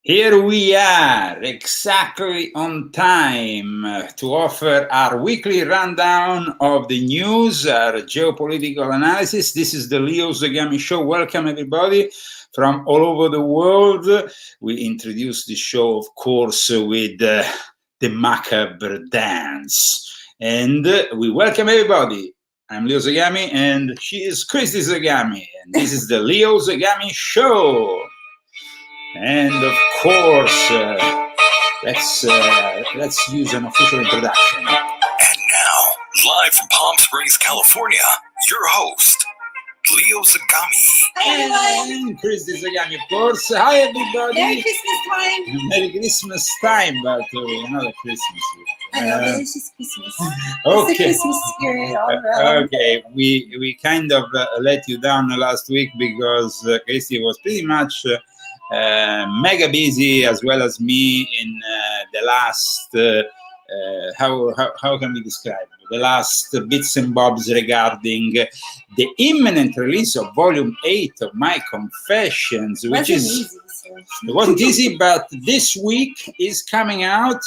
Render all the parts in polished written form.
Here we are, exactly on time, to offer our weekly rundown of the news, our geopolitical analysis. This is the Leo Zagami Show. Welcome, everybody, from all over the world. We introduce the show, of course, with the macabre dance. And we welcome everybody. I'm Leo Zagami, and she is Christy Zagami. And this is the Leo Zagami Show. And of course, let's use an official introduction. And now, live from Palm Springs, California, your host, Leo Zagami. And Christy Zagami, of course. Hi, everybody. Merry Christmas time. Merry Christmas time, but another Christmas. I know, but it's just Christmas. Okay. It's the Christmas spirit all around. Okay, we kind of let you down last week because Christy was pretty much mega busy, as well as me, in the last how can we describe it? The last bits and bobs regarding the imminent release of volume 8 of my confessions, which it wasn't easy, but this week is coming out.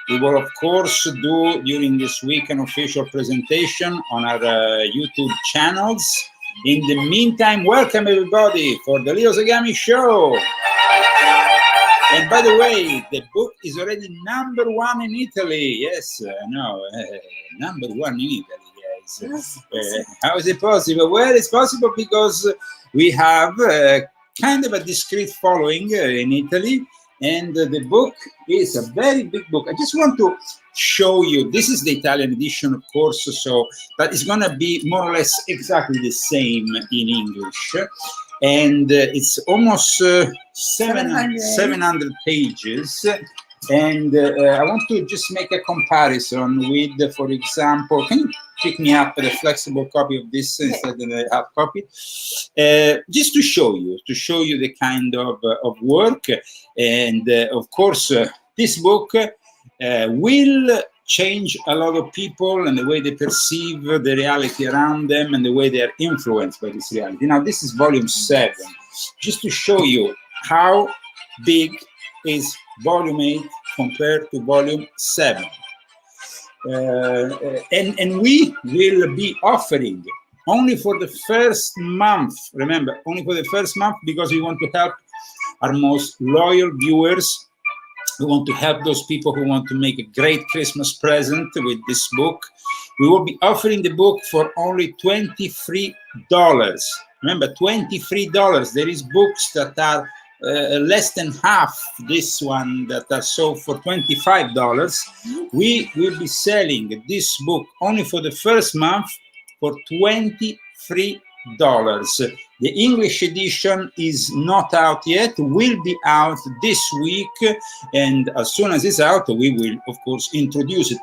We will, of course, do during this week an official presentation on our YouTube channels. In the meantime, welcome everybody for the Leo Zagami Show. And by the way, the book is already #1 in Italy. Yes, no, #1 in Italy, guys. How is it possible? Well, it's possible because we have kind of a discreet following in Italy. And the book is a very big book. I just want to show you. This is the Italian edition, of course, but it's going to be more or less exactly the same in English. And it's almost 700 pages. And I want to just make a comparison with, for example, can you pick me up a flexible copy of this instead of the hard copy? Just to show you the kind of work. And of course, this book will change a lot of people and the way they perceive the reality around them and the way they are influenced by this reality. Now, this is volume 7, just to show you how big is volume 8 compared to volume 7. And we will be offering only for the first month, remember, only for the first month, because we want to help our most loyal viewers. We want to help those people who want to make a great Christmas present with this book. We will be offering the book for only $23. Remember, $23. There is books that are less than half this one that are sold for $25. We will be selling this book only for the first month for $23. The English edition is not out yet, will be out this week, and as soon as it's out, we will, of course, introduce it.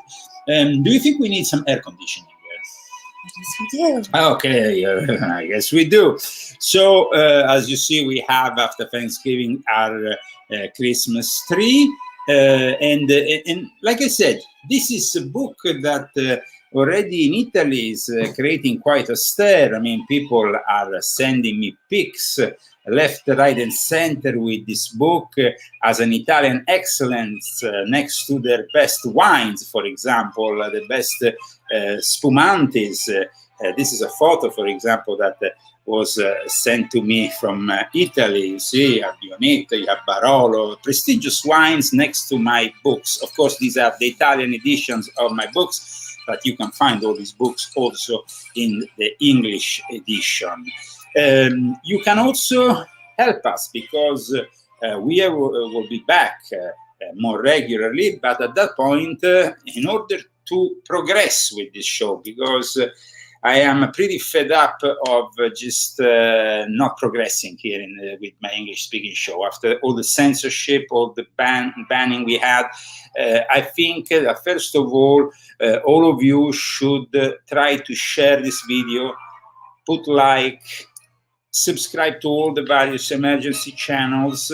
Do you think we need some air conditioning there? Yes, we do. Okay, I guess we do. So, as you see, we have, after Thanksgiving, our Christmas tree. And like I said, this is a book that already in Italy is creating quite a stir. I mean, people are sending me pics left, right, and center with this book as an Italian excellence next to their best wines, for example, the best spumantis. This is a photo, for example, that was sent to me from Italy. You see, Arbionetto, you have Barolo, prestigious wines next to my books. Of course, these are the Italian editions of my books, but you can find all these books also in the English edition. You can also help us because we will be back more regularly, but at that point, in order to progress with this show, because I am pretty fed up of just not progressing here with my English-speaking show. After all the censorship, all the banning we had, I think that first of all of you should try to share this video, put like, subscribe to all the various emergency channels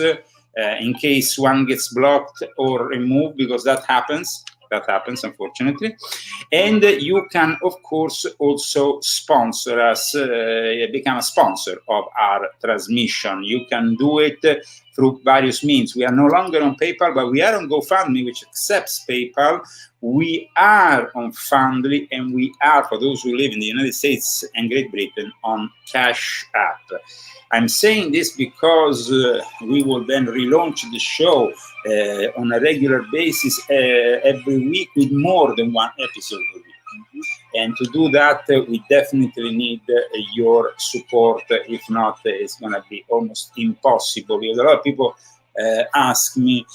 in case one gets blocked or removed, because that happens. That happens, unfortunately. And you can, of course, also sponsor us, become a sponsor of our transmission. You can do it through various means. We are no longer on PayPal, but we are on GoFundMe, which accepts PayPal. We are on Fundly, and we are, for those who live in the United States and Great Britain, on Cash App. I'm saying this because we will then relaunch the show on a regular basis every week with more than one episode a week. And to do that, we definitely need your support. If not, it's going to be almost impossible. Because a lot of people ask me,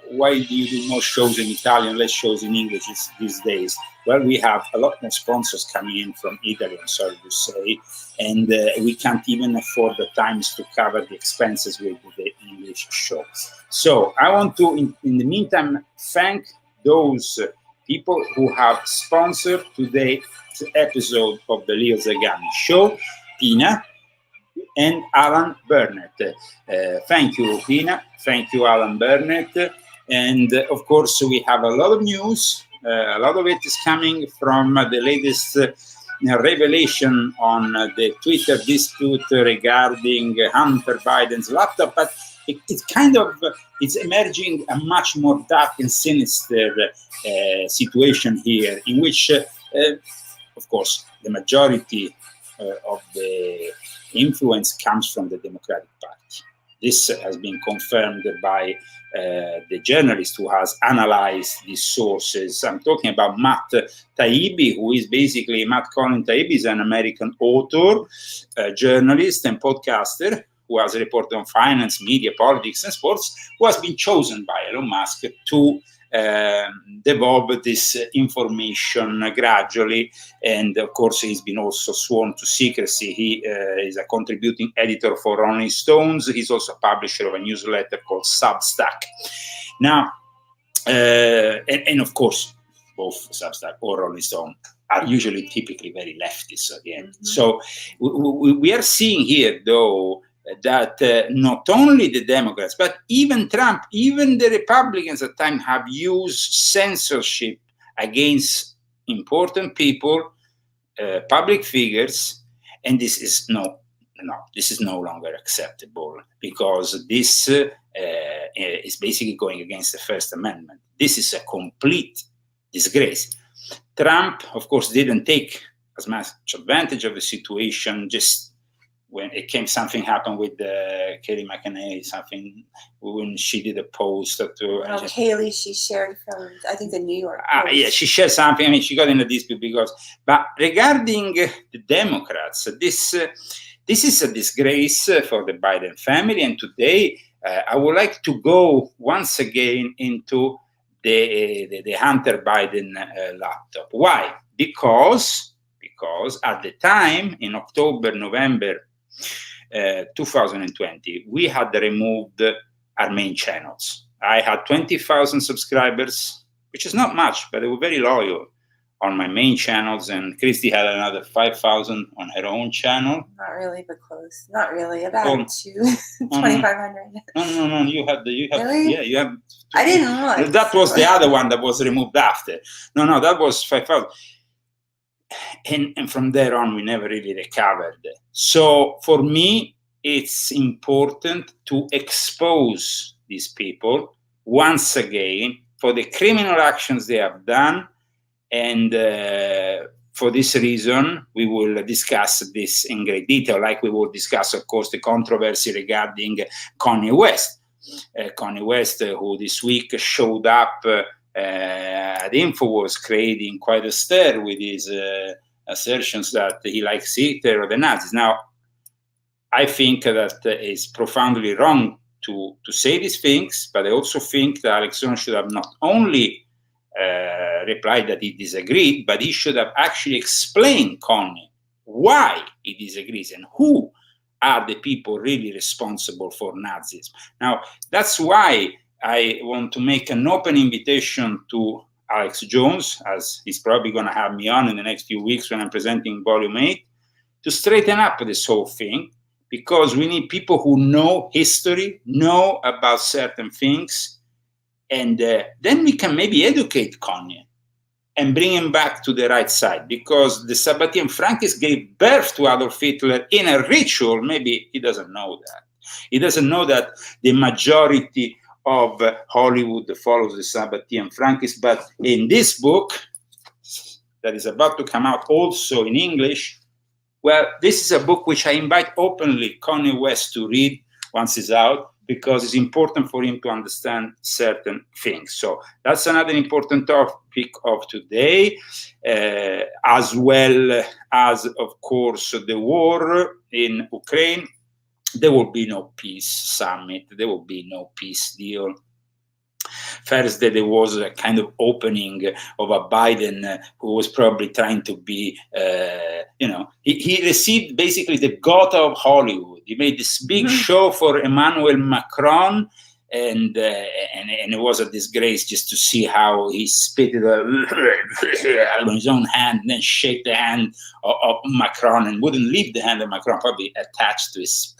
why do you do more shows in Italian, less shows in English these days? Well, we have a lot more sponsors coming in from Italy, I'm sorry to say, and we can't even afford the times to cover the expenses with the English show. So I want to, in the meantime, thank those people who have sponsored today's episode of the Leo Zagami Show, Tina and Alan Burnett. Thank you, Tina. Thank you, Alan Burnett. And of course, we have a lot of news. A lot of it is coming from the latest revelation on the Twitter dispute regarding Hunter Biden's laptop, but it's kind of, it's emerging a much more dark and sinister situation here, in which, of course, the majority of the influence comes from the Democratic Party. This has been confirmed by the journalist who has analyzed these sources. I'm talking about Matt Taibbi, who is basically, Matt Colin Taibbi is an American author, journalist and podcaster who has reported on finance, media, politics and sports, who has been chosen by Elon Musk to develop this information gradually. And of course, he's been also sworn to secrecy. He is a contributing editor for Rolling Stones. He's also a publisher of a newsletter called Substack. Now, and of course, both Substack or Rolling Stone are usually typically very leftist at the end. So we are seeing here, though, that not only the Democrats, but even Trump, even the Republicans at times have used censorship against important people, public figures, and this is this is no longer acceptable, because this is basically going against the First Amendment. This is a complete disgrace. Trump, of course, didn't take as much advantage of the situation just when something happened with Kayleigh McEnany, something when she did a post to. Kayleigh, she shared from, I think, the New York Post. Yeah, she shared something. I mean, she got in a dispute because. But regarding the Democrats, this is a disgrace for the Biden family. And today, I would like to go once again into the Hunter Biden laptop. Why? Because at the time, in October, November 2020, we had removed our main channels. I had 20,000 subscribers, which is not much, but they were very loyal on my main channels, and Christy had another 5,000 on her own channel. Not really, but close. Not really, about 2,500. No. You have really? Yeah, you have. I didn't know. That was the other one that was removed after. No, that was 5,000. And from there on, we never really recovered. So for me, it's important to expose these people once again for the criminal actions they have done. And for this reason, we will discuss this in great detail, like we will discuss, of course, the controversy regarding Kanye West. Kanye West, who this week showed up at InfoWars, creating quite a stir with his assertions that he likes Hitler or the Nazis. Now, I think that it's profoundly wrong to say these things, but I also think that Alex Jones should have not only replied that he disagreed, but he should have actually explained Kanye why he disagrees and who are the people really responsible for Nazism. Now, that's why I want to make an open invitation to Alex Jones, as he's probably going to have me on in the next few weeks when I'm presenting Volume 8, to straighten up this whole thing, because we need people who know history, know about certain things, and then we can maybe educate Kanye and bring him back to the right side, because the Sabatian Frankists gave birth to Adolf Hitler in a ritual. Maybe he doesn't know that. He doesn't know that the majority of Hollywood follows the Sabatian Frankists. But in this book that is about to come out also in English, well, this is a book which I invite openly Kanye West to read once it's out, because it's important for him to understand certain things. So that's another important topic of today, as well as, of course, the war in Ukraine. There will be no peace summit. There will be no peace deal. Thursday, there was a kind of opening of a Biden who was probably trying to be, he received basically the god of Hollywood. He made this big show for Emmanuel Macron, and it was a disgrace just to see how he spit it on his own hand, and then shake the hand of Macron, and wouldn't leave the hand of Macron, probably attached to his.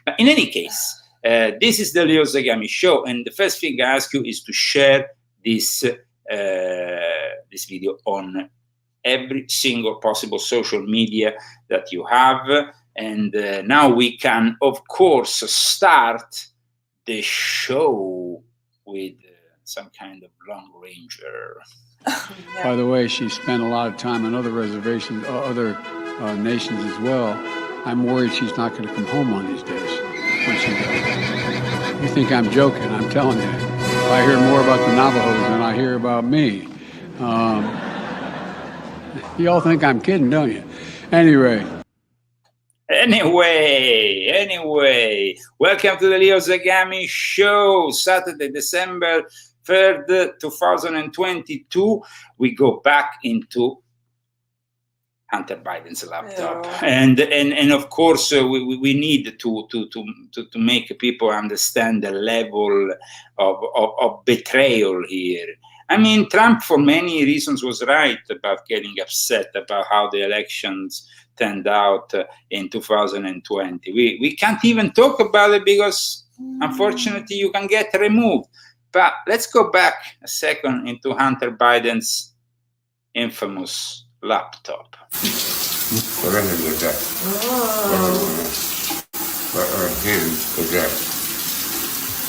But in any case, this is the Leo Zagami show, and the first thing I ask you is to share this this video on every single possible social media that you have. And now we can, of course, start the show with some kind of long ranger. By the way, she spent a lot of time on other reservations, other nations as well. I'm worried she's not going to come home on these days when she does. You think I'm joking? I'm telling you. I hear more about the Navajos than I hear about me. You all think I'm kidding, don't you? Anyway, welcome to the Leo Zagami show, Saturday, December 3rd, 2022. We go back into Hunter Biden's laptop, and of course we need to make people understand the level of betrayal here. I mean, Trump, for many reasons, was right about getting upset about how the elections turned out in 2020. We can't even talk about it because, unfortunately, you can get removed. But let's go back a second into Hunter Biden's infamous laptop. What other hand was that? What other hand was that?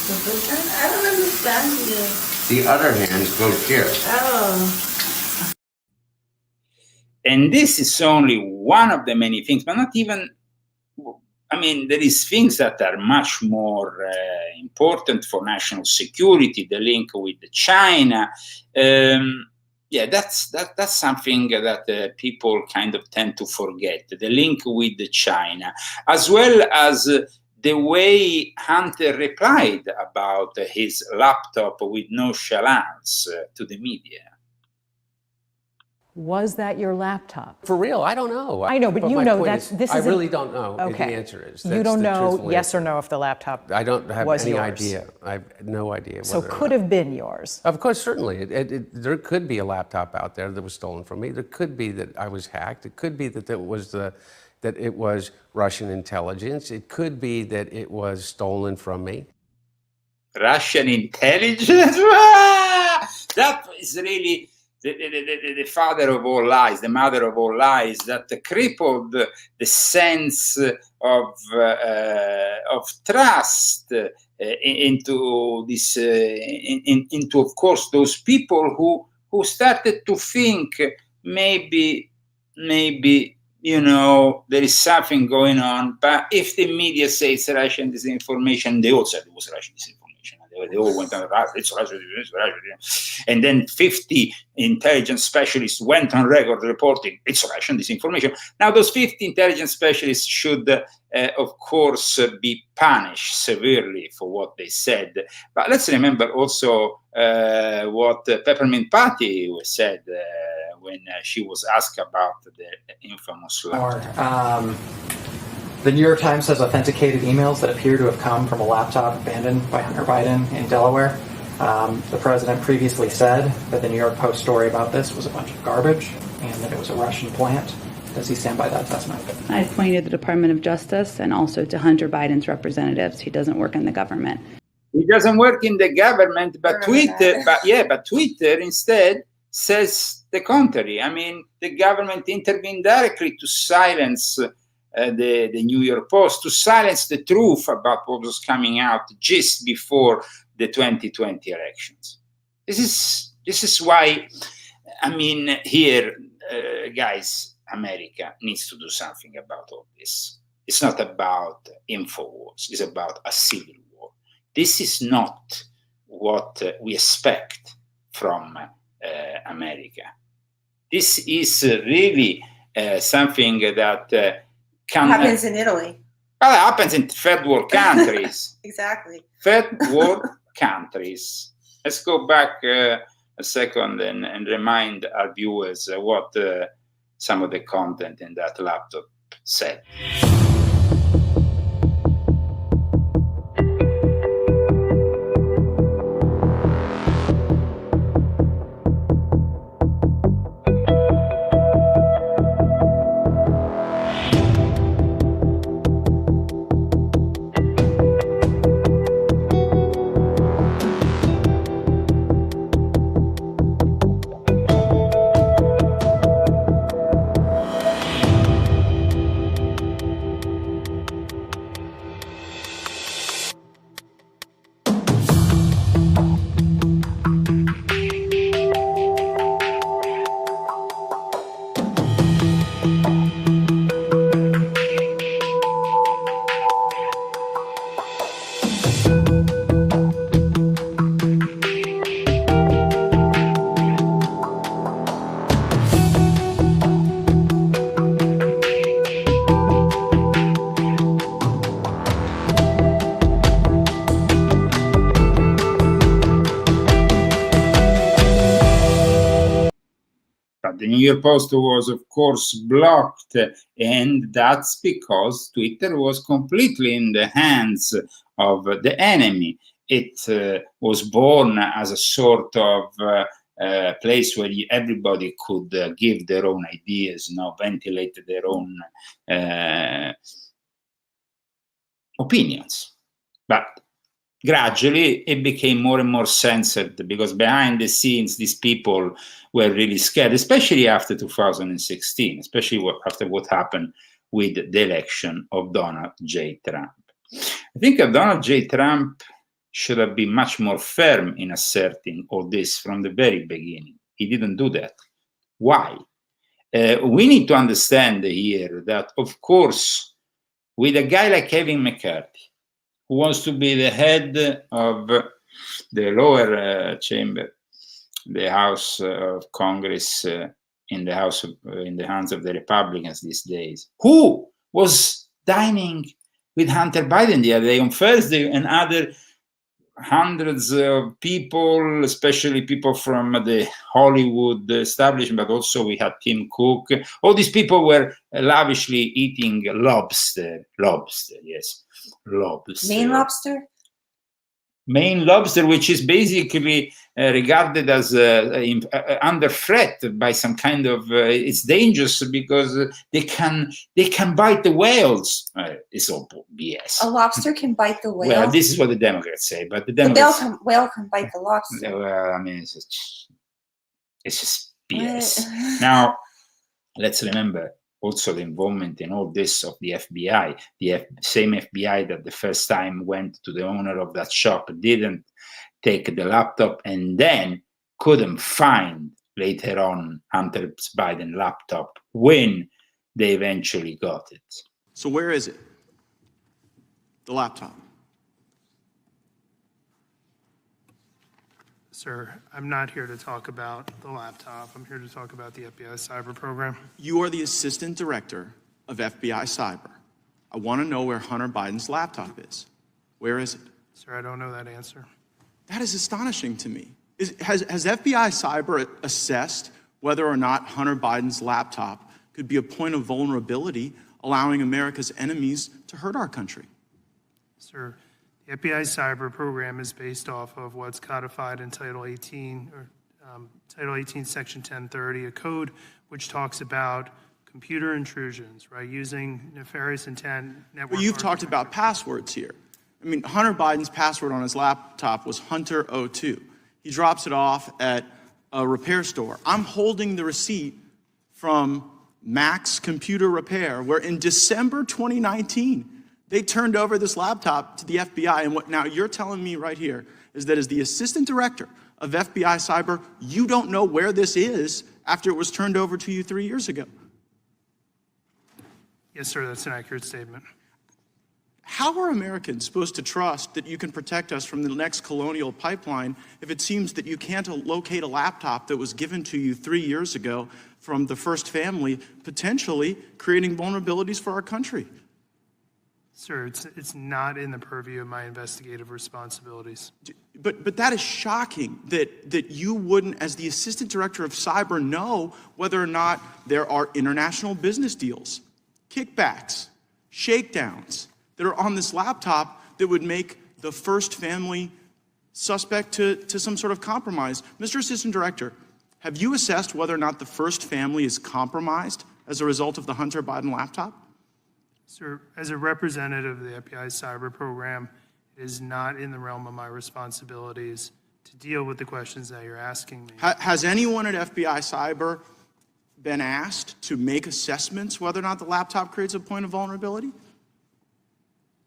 I don't understand you. The other hand goes here. Oh. And this is only one of the many things, but not even, I mean, there is things that are much more important for national security, the link with China. Yeah, that's something that people kind of tend to forget, the link with China, as well as the way Hunter replied about his laptop with nonchalance to the media. Was that your laptop? For real, I don't know. I know, but you know that's this is. I really don't know. Okay. The answer is. You don't know yes or no if the laptop. I don't have was any yours. idea. I have no idea. So could have been yours. Of course, certainly. There could be a laptop out there that was stolen from me. There could be that I was hacked. It could be that it was Russian intelligence. It could be that it was stolen from me. Russian intelligence? That is really the father of all lies, the mother of all lies, that crippled the sense of trust into this, into of course those people who started to think maybe you know there is something going on. But if the media says Russian disinformation, they all said it was Russian disinformation. They all went on, it's Russian. And then 50 intelligence specialists went on record reporting it's Russian disinformation. Now, those 50 intelligence specialists should, of course, be punished severely for what they said. But let's remember also what Peppermint Patty said when she was asked about the infamous laptop. The New York Times has authenticated emails that appear to have come from a laptop abandoned by Hunter Biden in Delaware. The president previously said that the New York Post story about this was a bunch of garbage and that it was a Russian plant. Does he stand by that assessment? I've pointed to the Department of Justice and also to Hunter Biden's representatives. He doesn't work in the government. He doesn't work in the government, but Twitter, but Twitter instead says the contrary. I mean, the government intervened directly to silence the New York Post, to silence the truth about what was coming out just before the 2020 elections. This is why, I mean, here, guys, America needs to do something about all this. It's not about InfoWars, it's about a civil war. This is not what we expect from America. This is really something that happens in Italy. Well, it happens in third world countries. Exactly. Third world countries. Let's go back a second and remind our viewers what some of the content in that laptop said. The New York Post was, of course, blocked, and that's because Twitter was completely in the hands of the enemy. It was born as a sort of place where everybody could give their own ideas, ventilate their own opinions. But gradually, it became more and more censored, because behind the scenes, these people were really scared, especially after 2016, especially after what happened with the election of Donald J. Trump. I think Donald J. Trump should have been much more firm in asserting all this from the very beginning. He didn't do that. Why? We need to understand here that, of course, with a guy like Kevin McCarthy, who wants to be the head of the lower chamber, the House of Congress, in the hands of the Republicans these days, who was dining with Hunter Biden the other day on Thursday, and other hundreds of people, especially people from the Hollywood establishment, but also we had Tim Cook. All these people were lavishly eating lobster, yes. Lobster. Maine lobster? Maine lobster, which is basically regarded as under threat by some kind of, it's dangerous because they can bite the whales. It's all BS. A lobster can bite the whale? Well, this is what the Democrats say, but the Democrats... The whale can bite the lobster. Well, I mean, it's just BS. Now, let's remember also the involvement in all this of the FBI, the same FBI that the first time went to the owner of that shop, didn't take the laptop, and then couldn't find later on Hunter Biden's laptop when they eventually got it. So where is it? The laptop? Sir, I'm not here to talk about the laptop. I'm here to talk about the FBI cyber program. You are the assistant director of FBI cyber. I want to know where Hunter Biden's laptop is. Where is it? Sir, I don't know that answer. That is astonishing to me. Has FBI cyber assessed whether or not Hunter Biden's laptop could be a point of vulnerability, allowing America's enemies to hurt our country? Sir, the FBI cyber program is based off of what's codified in Title 18, or Title 18, Section 1030, a code which talks about computer intrusions, right, using nefarious intent network. But you've talked about passwords here. I mean, Hunter Biden's password on his laptop was Hunter02. He drops it off at a repair store. I'm holding the receipt from Max Computer Repair, where in December 2019, they turned over this laptop to the FBI. And what now you're telling me right here is that as the assistant director of FBI Cyber, you don't know where this is after it was turned over to you 3 years ago. Yes, sir, that's an accurate statement. How are Americans supposed to trust that you can protect us from the next colonial pipeline if it seems that you can't locate a laptop that was given to you 3 years ago from the first family, potentially creating vulnerabilities for our country? Sir, it's not in the purview of my investigative responsibilities. But that is shocking that you wouldn't, as the assistant director of cyber, know whether or not there are international business deals, kickbacks, shakedowns that are on this laptop that would make the first family suspect to some sort of compromise. Mr. Assistant Director, have you assessed whether or not the first family is compromised as a result of the Hunter Biden laptop? Sir, as a representative of the FBI cyber program, it is not in the realm of my responsibilities to deal with the questions that you're asking me. Has anyone at FBI cyber been asked to make assessments whether or not the laptop creates a point of vulnerability?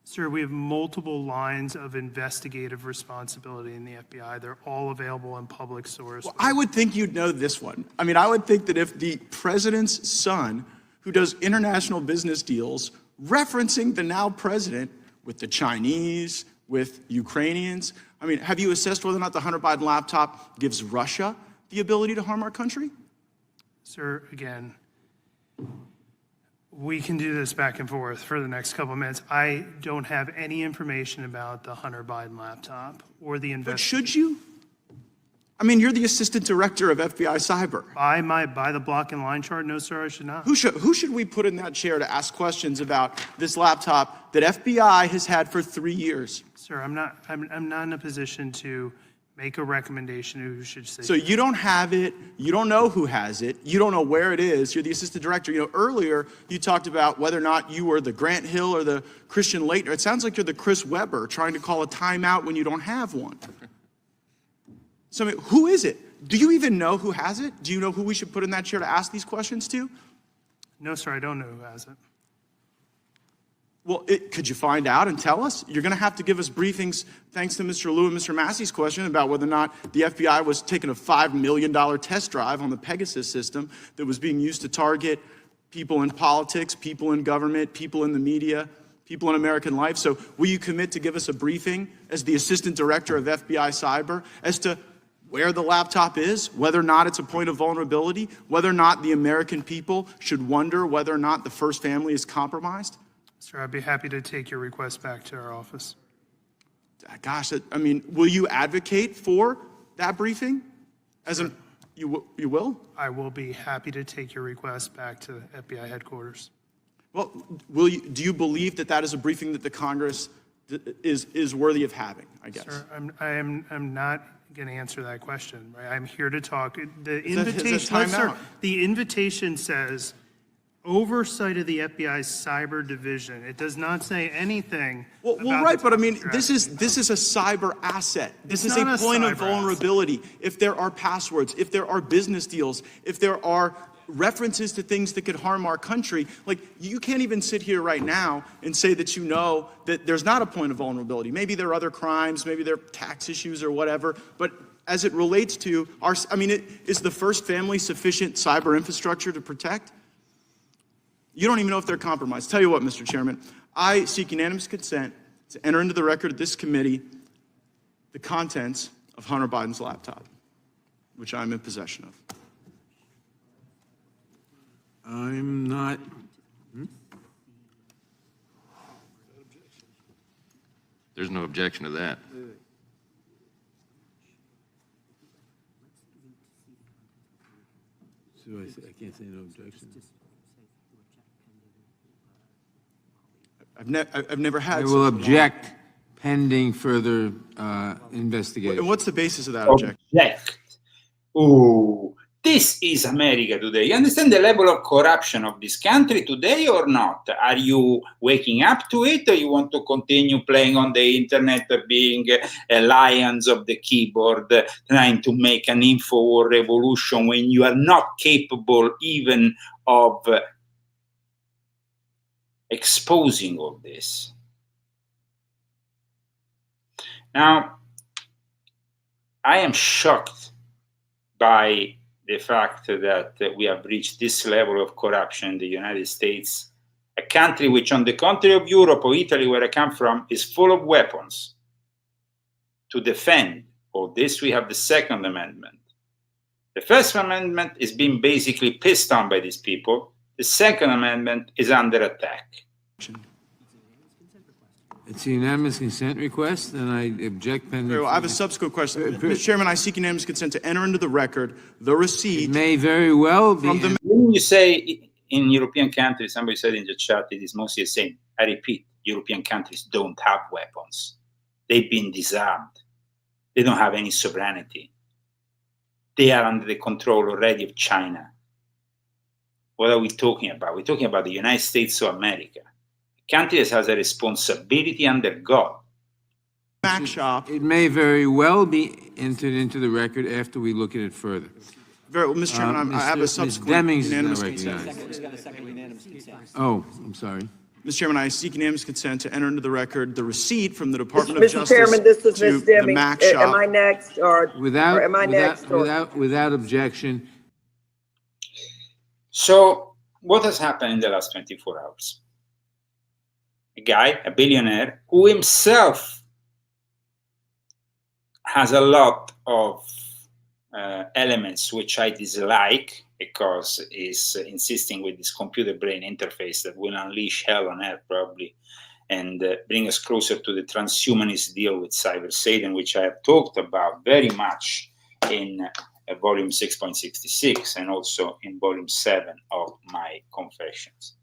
Sir, we have multiple lines of investigative responsibility in the FBI. They're all available in public source. Well, I would think you'd know this one. I mean, I would think that if the president's son, who does international business deals, referencing the now president with the Chinese, with Ukrainians, I mean, have you assessed whether or not the Hunter Biden laptop gives Russia the ability to harm our country? Sir, again, we can do this back and forth for the next couple of minutes. I don't have any information about the Hunter Biden laptop or the But should you? I mean, you're the assistant director of FBI cyber. By the block and line chart, no, sir, I should not. Who should we put in that chair to ask questions about this laptop that FBI has had for 3 years? Sir, I'm not in a position to make a recommendation who should say. So you don't have it, you don't know who has it, you don't know where it is, you're the assistant director. You know, earlier you talked about whether or not you were the Grant Hill or the Christian Leitner. It sounds like you're the Chris Webber trying to call a timeout when you don't have one. So I mean, who is it? Do you even know who has it? Do you know who we should put in that chair to ask these questions to? No, sir, I don't know who has it. Well, could you find out and tell us? You're going to have to give us briefings, thanks to Mr. Liu and Mr. Massey's question about whether or not the FBI was taking a $5 million test drive on the Pegasus system that was being used to target people in politics, people in government, people in the media, people in American life. So will you commit to give us a briefing as the assistant director of FBI cyber as to where the laptop is, whether or not it's a point of vulnerability, whether or not the American people should wonder whether or not the first family is compromised? Sir, I'd be happy to take your request back to our office. Gosh, I mean, will you advocate for that briefing? You will? I will be happy to take your request back to FBI headquarters. Well, do you believe that that is a briefing that the Congress is worthy of having, I guess? Sir, I'm not going to answer that question. Right? I'm here to talk. The invitation says oversight of the FBI's cyber division. It does not say anything. Well, right, but I mean, this is a cyber asset. This is a point of vulnerability. If there are passwords, if there are business deals, if there are references to things that could harm our country, like you can't even sit here right now and say that you know that there's not a point of vulnerability. Maybe there are other crimes, maybe there are tax issues or whatever, but as it relates to is the first family sufficient cyber infrastructure to protect? You don't even know if they're compromised. Tell you what, Mr. Chairman, I seek unanimous consent to enter into the record of this committee the contents of Hunter Biden's laptop, which I'm in possession of. I'm not. There's no objection to that. So I can't say no objection. I've never had. I will object pending further investigation. And what's the basis of that objection? Object. Oh, This is America today. You understand the level of corruption of this country today or not? Are you waking up to it, or you want to continue playing on the internet, being lions of the keyboard, trying to make an info war revolution when you are not capable even of exposing all this? Now, I am shocked by the fact that we have reached this level of corruption in the United States, a country which, on the contrary of Europe or Italy, where I come from, is full of weapons to defend all this. We have the Second Amendment. The First Amendment is being basically pissed on by these people. The Second Amendment is under attack. It's a unanimous consent request, and I object pending. Very well. I have a subsequent question. Mr. Chairman, I seek unanimous consent to enter into the record the receipt. It may very well be. When you say in European countries, somebody said in the chat, it is mostly the same. I repeat, European countries don't have weapons. They've been disarmed. They don't have any sovereignty. They are under the control already of China. What are we talking about? We're talking about the United States of America. Country that has a responsibility under God. It may very well be entered into the record after we look at it further. Very well, Mr. Chairman, I have a subsequent unanimous consent. Oh, I'm sorry. Mr. Chairman, I seek unanimous consent to enter into the record the receipt from the Department of Justice. Mr. Chairman, this is to Ms. the Deming. Mac shop. Am I next, or am I next? Without objection. So, what has happened in the last 24 hours? A guy, a billionaire, who himself has a lot of elements which I dislike, because he's insisting with this computer brain interface that will unleash hell on earth probably, and bring us closer to the transhumanist deal with Cyber Satan, which I have talked about very much in volume 6.66 and also in volume 7 of my Confessions.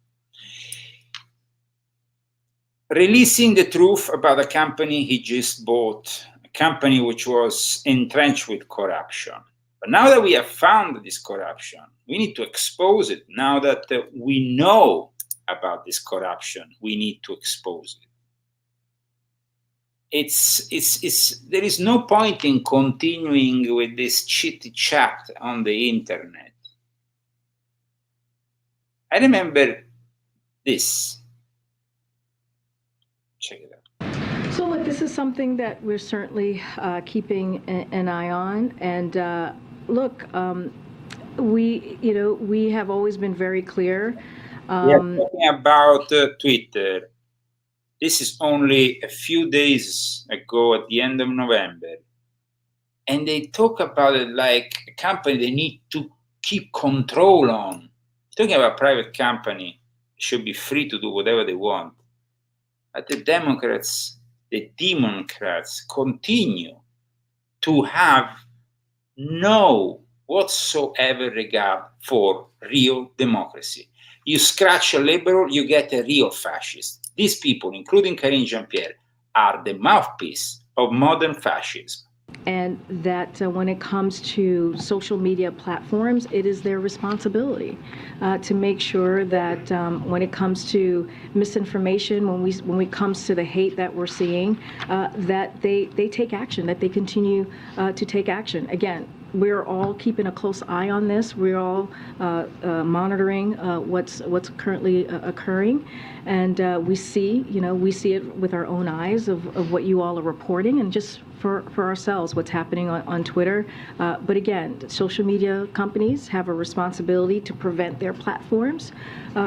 Releasing the truth about a company he just bought, a company which was entrenched with corruption. But now that we have found this corruption, we need to expose it. Now that we know about this corruption, we need to expose it. There is no point in continuing with this chitty chat on the internet. I remember this. Check it out. So look, this is something that we're certainly keeping an eye on. And look, we have always been very clear. Talking about Twitter. This is only a few days ago at the end of November. And they talk about it like a company they need to keep control on. Talking about a private company, should be free to do whatever they want. But the Democrats continue to have no whatsoever regard for real democracy. You scratch a liberal, you get a real fascist. These people, including Karine Jean-Pierre, are the mouthpiece of modern fascism. And that when it comes to social media platforms, it is their responsibility to make sure that when it comes to misinformation, when it comes to the hate that we're seeing, that they take action, that they continue to take action. Again, we're all keeping a close eye on this. We're all monitoring what's currently occurring, and we see it with our own eyes of what you all are reporting, and just for ourselves what's happening on Twitter. But again, social media companies have a responsibility to prevent their platforms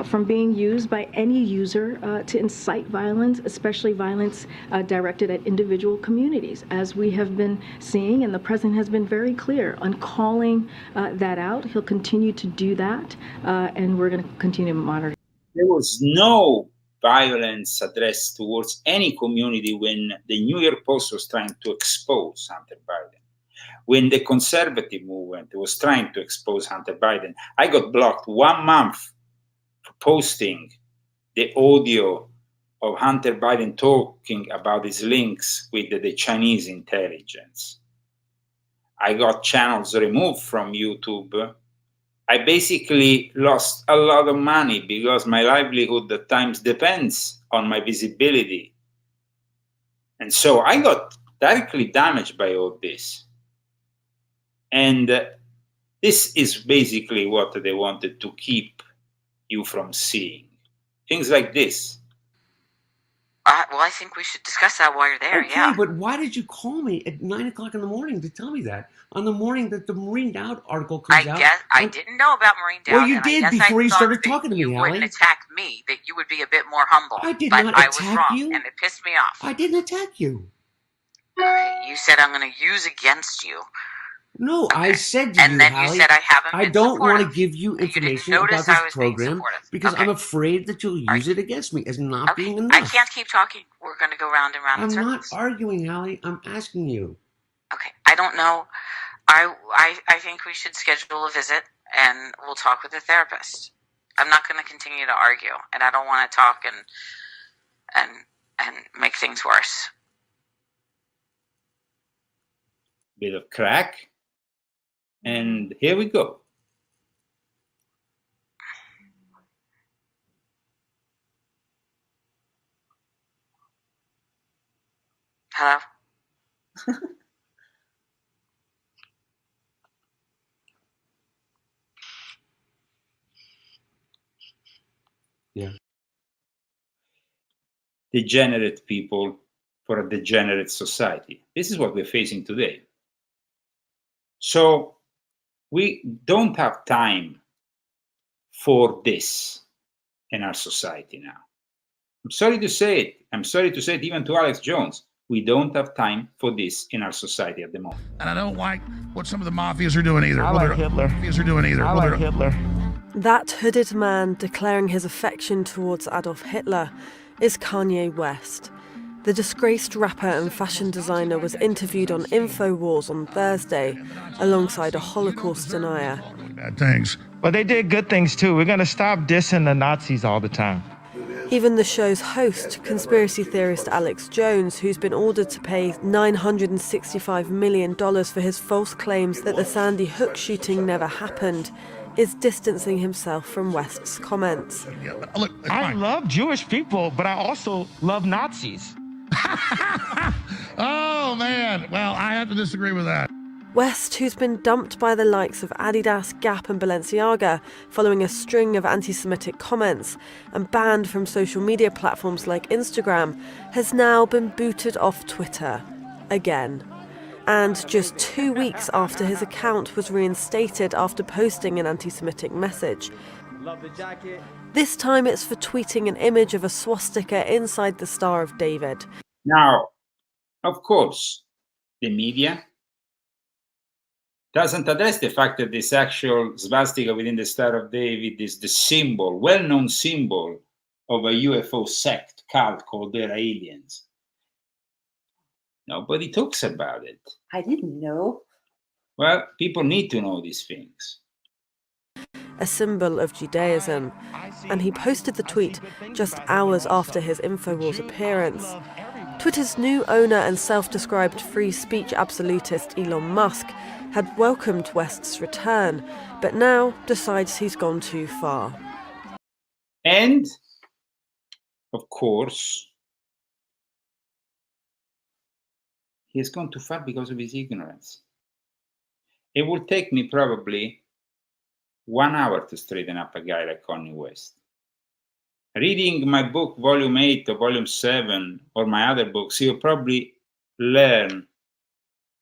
from being used by any user to incite violence, especially violence directed at individual communities, as we have been seeing, and the president has been very clear on calling that out. He'll continue to do that, and we're going to continue to monitor. There was no violence addressed towards any community when the New York Post was trying to expose Hunter Biden. When the conservative movement was trying to expose Hunter Biden, I got blocked 1 month for posting the audio of Hunter Biden talking about his links with the Chinese intelligence. I got channels removed from YouTube I basically lost a lot of money because my livelihood at times depends on my visibility. And so I got directly damaged by all this. And this is basically what they wanted to keep you from seeing. Things like this. Well, I think we should discuss that while you're there, Okay, yeah. but why did you call me at 9 o'clock in the morning to tell me that? On the morning that the Marine Dowd article comes out? I didn't know about Marine Dowd. Well, you did before you started talking to me, You wouldn't Allie. attack me, that you would be a bit more humble. I did but not I was attack wrong, you. and it pissed me off. I didn't attack you. Okay, you said I'm going to use against you. No, Okay. I said to and you, then Hallie, you said I haven't been I don't want to supportive. give you information You didn't about notice this I was being program supportive. because Okay. I'm afraid that you'll use it against me as not being enough. I can't keep talking. We're going to go round and round in I'm circles. not arguing, Hallie. I'm asking you. Okay, I don't know. I think we should schedule a visit and we'll talk with the therapist. I'm not going to continue to argue, and I don't want to talk and make things worse. Bit of crack. And here we go. Hello? Yeah. Degenerate people for a degenerate society. This is what we're facing today. So we don't have time for this in our society now. I'm sorry to say it. I'm sorry to say it even to Alex Jones. We don't have time for this in our society at the moment. And I don't like what some of the mafias are doing either. I like Hitler. Mafias are doing either. I like Hitler. That hooded man declaring his affection towards Adolf Hitler is Kanye West. The disgraced rapper and fashion designer was interviewed on InfoWars on Thursday alongside a Holocaust denier. Bad things. But they did good things too. We're going to stop dissing the Nazis all the time. Even the show's host, conspiracy theorist Alex Jones, who's been ordered to pay $965 million for his false claims that the Sandy Hook shooting never happened, is distancing himself from West's comments. I love Jewish people, but I also love Nazis. Oh, man. Well, I have to disagree with that. West, who's been dumped by the likes of Adidas, Gap and Balenciaga following a string of anti-Semitic comments and banned from social media platforms like Instagram, has now been booted off Twitter again. And just 2 weeks after his account was reinstated after posting an anti-Semitic message. This time it's for tweeting an image of a swastika inside the Star of David. Now, of course, the media doesn't address the fact that this actual swastika within the Star of David is the symbol, well-known symbol of a UFO sect cult called the Aliens. Nobody talks about it. I didn't know. Well, people need to know these things. A symbol of Judaism, and he posted the tweet just hours after his InfoWars appearance. Twitter's new owner and self-described free speech absolutist Elon Musk had welcomed West's return, but now decides he's gone too far. And, of course, he has gone too far because of his ignorance. It will take me probably 1 hour to straighten up a guy like Kanye West. Reading my book, Volume 8 or Volume 7, or my other books, you'll probably learn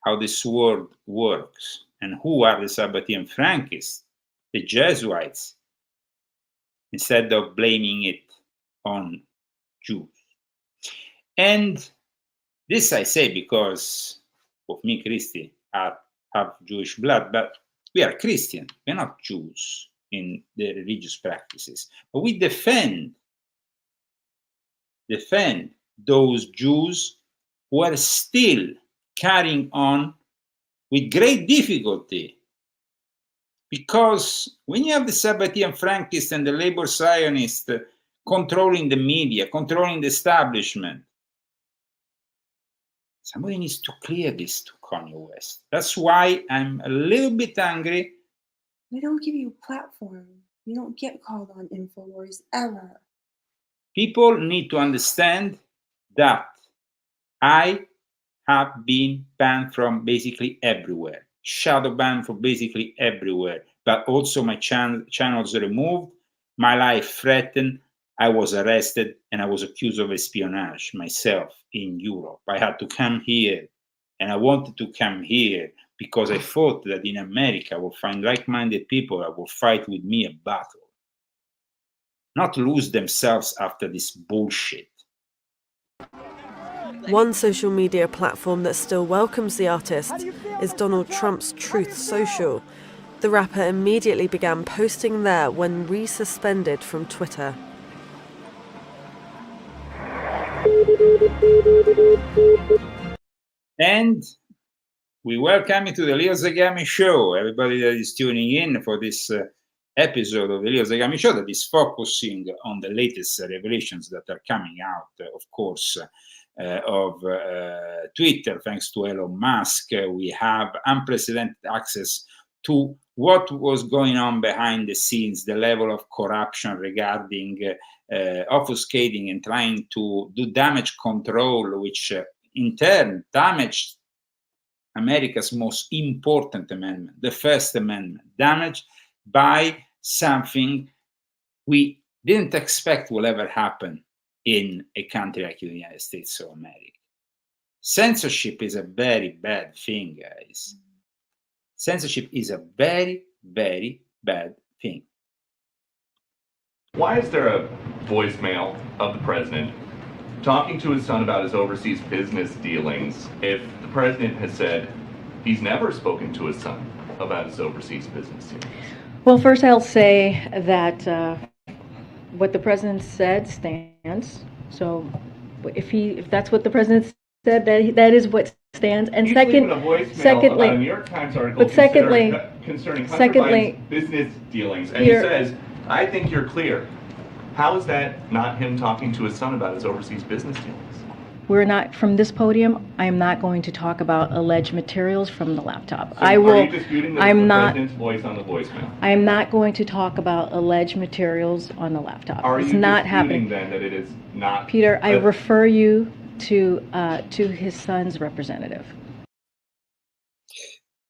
how this world works and who are the Sabbatean Frankists, the Jesuits, instead of blaming it on Jews. And this I say because of me, Christy, have Jewish blood, but we are Christian, we're not Jews in the religious practices. But we defend those Jews who are still carrying on with great difficulty. Because when you have the Sabbatean Frankists and the labor Zionists controlling the media, controlling the establishment, somebody needs to clear this to Kanye West. That's why I'm a little bit angry We don't give you a platform. You don't get called on InfoWars ever. People need to understand that I have been banned from basically everywhere, shadow banned from basically everywhere, but also my channels removed, my life threatened, I was arrested, and I was accused of espionage myself in Europe. I had to come here, and I wanted to come here because I thought that in America I would find like-minded people that will fight with me a battle, not lose themselves after this bullshit. One social media platform that still welcomes the artist is Donald Trump's Truth Social. The rapper immediately began posting there when resuspended from Twitter. And we welcome you to the Leo Zagami Show. Everybody that is tuning in for this episode of the Leo Zagami Show that is focusing on the latest revelations that are coming out, of course, of Twitter. Thanks to Elon Musk, we have unprecedented access to what was going on behind the scenes, the level of corruption regarding obfuscating and trying to do damage control, which in turn damaged America's most important amendment, the First Amendment, damaged by something we didn't expect will ever happen in a country like the United States of America. Censorship is a very bad thing, guys. Censorship is a very, very bad thing. Why is there a voicemail of the president talking to his son about his overseas business dealings if the president has said he's never spoken to his son about his overseas business dealings? Well, first I'll say that what the president said stands. So if that's what the president said, that is what stands. And secondly, about a New York Times article concerning Hunter Biden's business dealings, and he says, "I think you're clear." How is that not him talking to his son about his overseas business dealings? We're not, from this podium, I am not going to talk about alleged materials from the laptop. So are you disputing the president's voice on the voicemail? I am not going to talk about alleged materials on the laptop. Are it's you not disputing happening. Then that it is not? Peter, I refer you to his son's representative.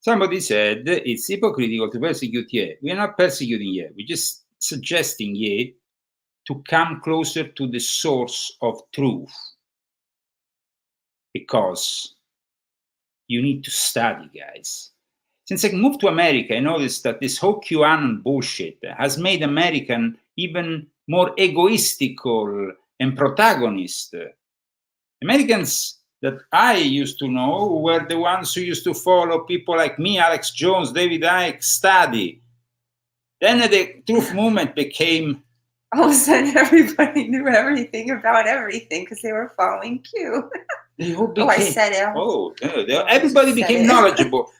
Somebody said it's hypocritical to persecute Ye. We are not persecuting Ye. We're just suggesting Ye to come closer to the source of truth. Because you need to study, guys. Since I moved to America, I noticed that this whole QAnon bullshit has made American even more egoistical and protagonist. Americans that I used to know were the ones who used to follow people like me, Alex Jones, David Icke, study. Then the truth movement became... All of a sudden, everybody knew everything about everything because they were following Q. I said it. Everybody became knowledgeable.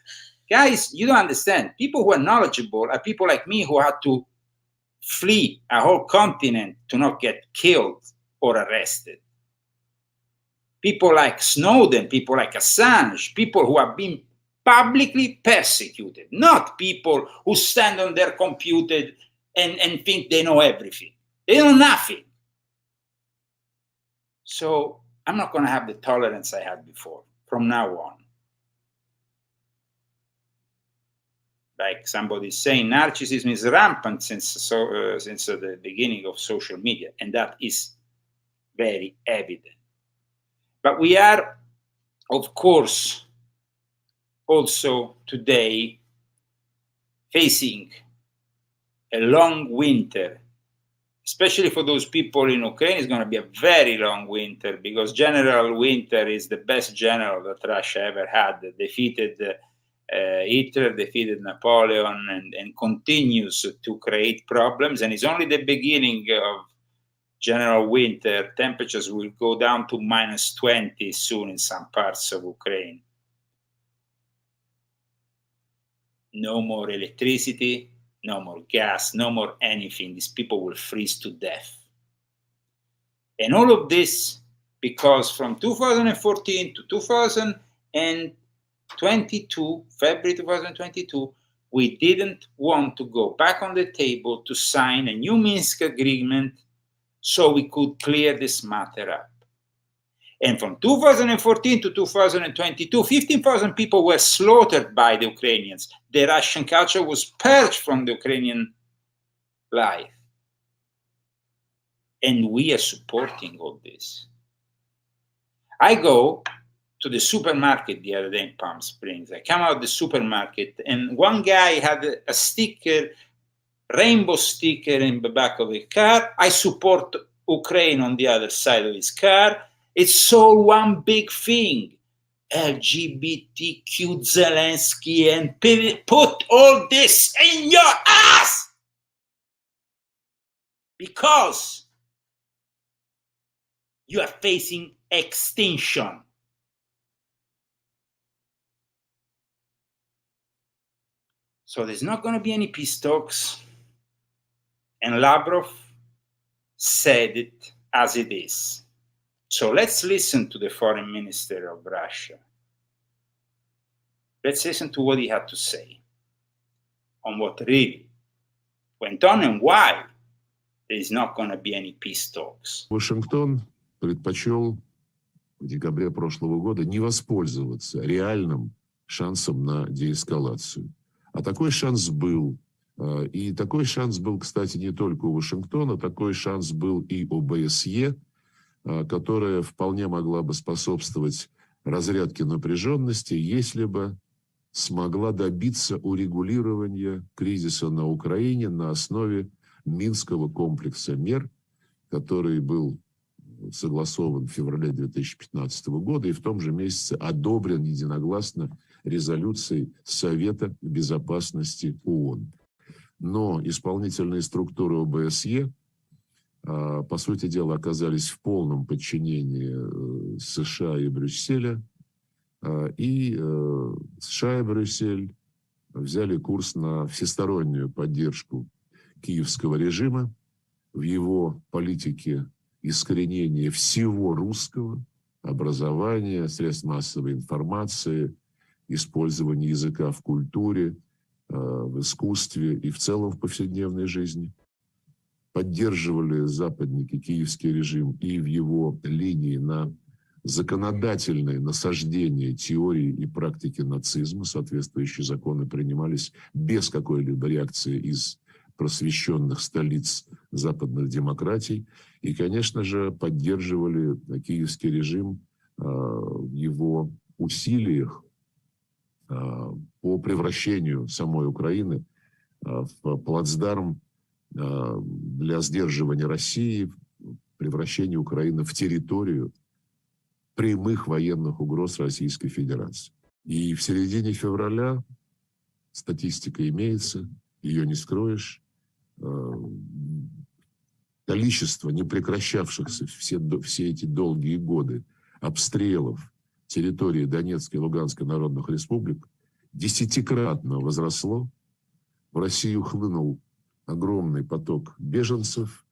Guys, you don't understand. People who are knowledgeable are people like me who had to flee a whole continent to not get killed or arrested. People like Snowden, people like Assange, people who have been publicly persecuted, not people who stand on their computer and think they know everything. They know nothing. So I'm not going to have the tolerance I had before from now on. Like somebody's saying, narcissism is rampant since the beginning of social media, and that is very evident. But we are, of course, also today facing a long winter. Especially for those people in Ukraine, it's going to be a very long winter because General Winter is the best general that Russia ever had. Defeated Hitler, defeated Napoleon, and continues to create problems. And it's only the beginning of General Winter. Temperatures will go down to -20 soon in some parts of Ukraine. No more electricity. No more gas, no more anything. These people will freeze to death. And all of this because from 2014 to 2022, February 2022, we didn't want to go back on the table to sign a new Minsk agreement so we could clear this matter up. And from 2014 to 2022, 15,000 people were slaughtered by the Ukrainians. The Russian culture was purged from the Ukrainian life. And we are supporting all this. I go to the supermarket the other day in Palm Springs. I come out of the supermarket and one guy had a sticker, rainbow sticker in the back of the car. I support Ukraine on the other side of his car. It's all one big thing. LGBTQ Zelensky, and put all this in your ass! Because you are facing extinction. So there's not going to be any peace talks. And Lavrov said it as it is. So let's listen to the foreign minister of Russia. Let's listen to what he had to say on what really went on and why there is not going to be any peace talks. Вашингтон предпочел в декабре прошлого года не воспользоваться реальным шансом на деэскалацию. А такой шанс был. И такой шанс был, кстати, не только у Вашингтона, такой шанс был и у ОБСЕ, которая вполне могла бы способствовать разрядке напряженности, если бы смогла добиться урегулирования кризиса на Украине на основе Минского комплекса мер, который был согласован в феврале 2015 года и в том же месяце одобрен единогласно резолюцией Совета Безопасности ООН. Но исполнительные структуры ОБСЕ, по сути дела, оказались в полном подчинении США и Брюсселя, и США и Брюссель взяли курс на всестороннюю поддержку киевского режима в его политике искоренения всего русского, образования, средств массовой информации, использования языка в культуре, в искусстве и в целом в повседневной жизни. Поддерживали западники киевский режим и в его линии на законодательное насаждение теории и практики нацизма. Соответствующие законы принимались без какой-либо реакции из просвещенных столиц западных демократий. И, конечно же, поддерживали киевский режим в его усилиях по превращению самой Украины в плацдарм для сдерживания России, превращения Украины в территорию прямых военных угроз Российской Федерации. И в середине февраля статистика имеется, ее не скроешь. Количество непрекращавшихся все эти долгие годы обстрелов территории Донецкой и Луганской народных республик десятикратно возросло. В Россию хлынул огромный поток беженцев.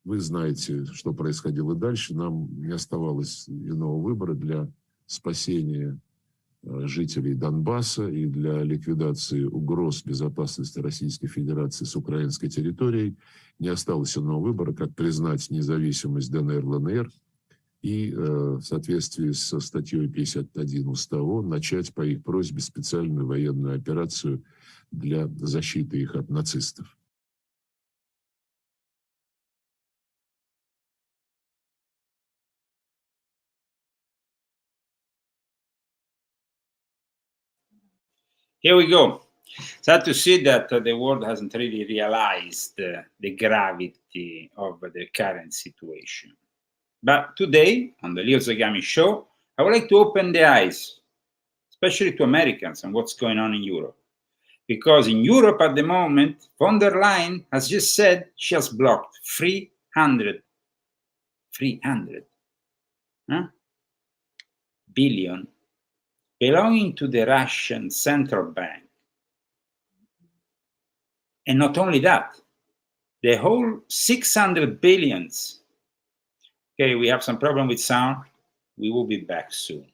Вы знаете, что происходило дальше. Нам не оставалось иного выбора для спасения жителей Донбасса и для ликвидации угроз безопасности Российской Федерации с украинской территорией. Не осталось иного выбора, как признать независимость ДНР, ЛНР и в соответствии со статьей 51 Устава ООН начать по их просьбе специальную военную операцию для защиты их от нацистов. Here we go. Sad to see that the world hasn't really realized the gravity of the current situation. But today, on the Leo Zagami show, I would like to open the eyes, especially to Americans, on what's going on in Europe. Because in Europe at the moment, von der Leyen has just said she has blocked 300 billion belonging to the Russian central bank. And not only that, the whole 600 billions. Okay, we have some problem with sound. We will be back soon.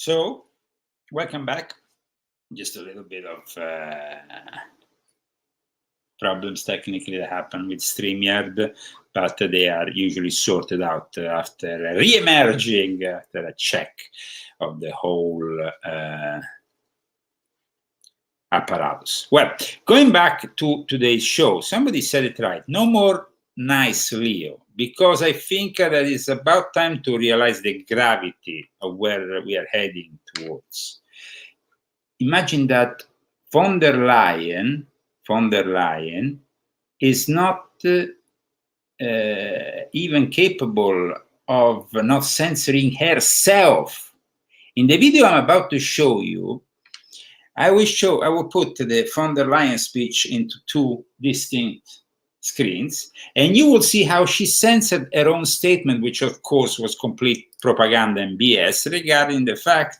So, welcome back. Just a little bit of problems technically that happen with StreamYard, but they are usually sorted out after re-emerging, after a check of the whole apparatus. Well, going back to today's show, somebody said it right. No more nice Leo, because I think that it's about time to realize the gravity of where we are heading towards. Imagine that von der Leyen is not even capable of not censoring herself. In the video I'm about to show you, I will put the von der Leyen speech into two distinct screens, and you will see how she censored her own statement, which of course was complete propaganda and BS, regarding the fact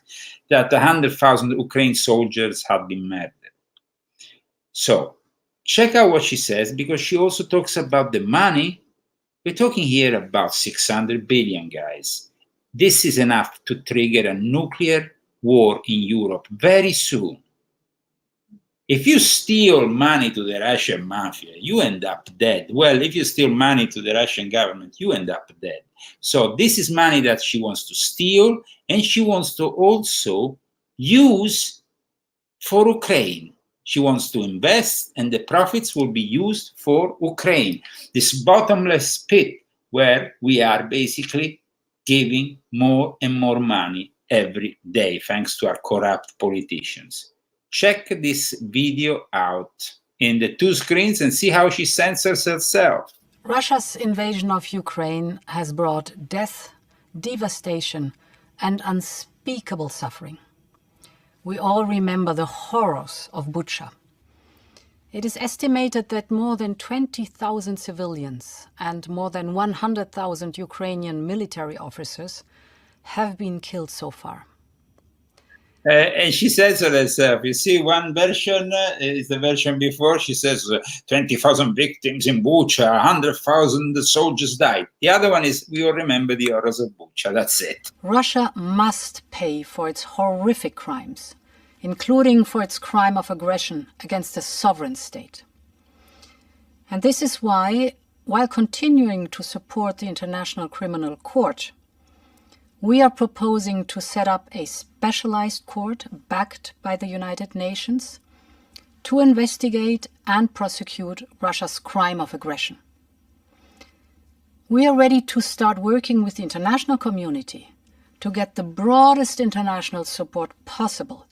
that 100,000 Ukraine soldiers had been murdered. So, check out what she says, because she also talks about the money. We're talking here about 600 billion, guys. This is enough to trigger a nuclear war in Europe very soon. If you steal money to the Russian mafia, you end up dead. Well, if you steal money to the Russian government, you end up dead. So this is money that she wants to steal, and she wants to also use for Ukraine. She wants to invest, and the profits will be used for Ukraine. This bottomless pit where we are basically giving more and more money every day, thanks to our corrupt politicians. Check this video out in the two screens and see how she censors herself. Russia's invasion of Ukraine has brought death, devastation, and unspeakable suffering. We all remember the horrors of Bucha. It is estimated that more than 20,000 civilians and more than 100,000 Ukrainian military officers have been killed so far. And she says so herself. You see, one version is the version before. She says 20,000 victims in Bucha, 100,000 soldiers died. The other one is, we all remember the horrors of Bucha. That's it. Russia must pay for its horrific crimes, including for its crime of aggression against a sovereign state. And this is why, while continuing to support the International Criminal Court, we are proposing to set up a specialized court backed by the United Nations to investigate and prosecute Russia's crime of aggression. We are ready to start working with the international community to get the broadest international support possible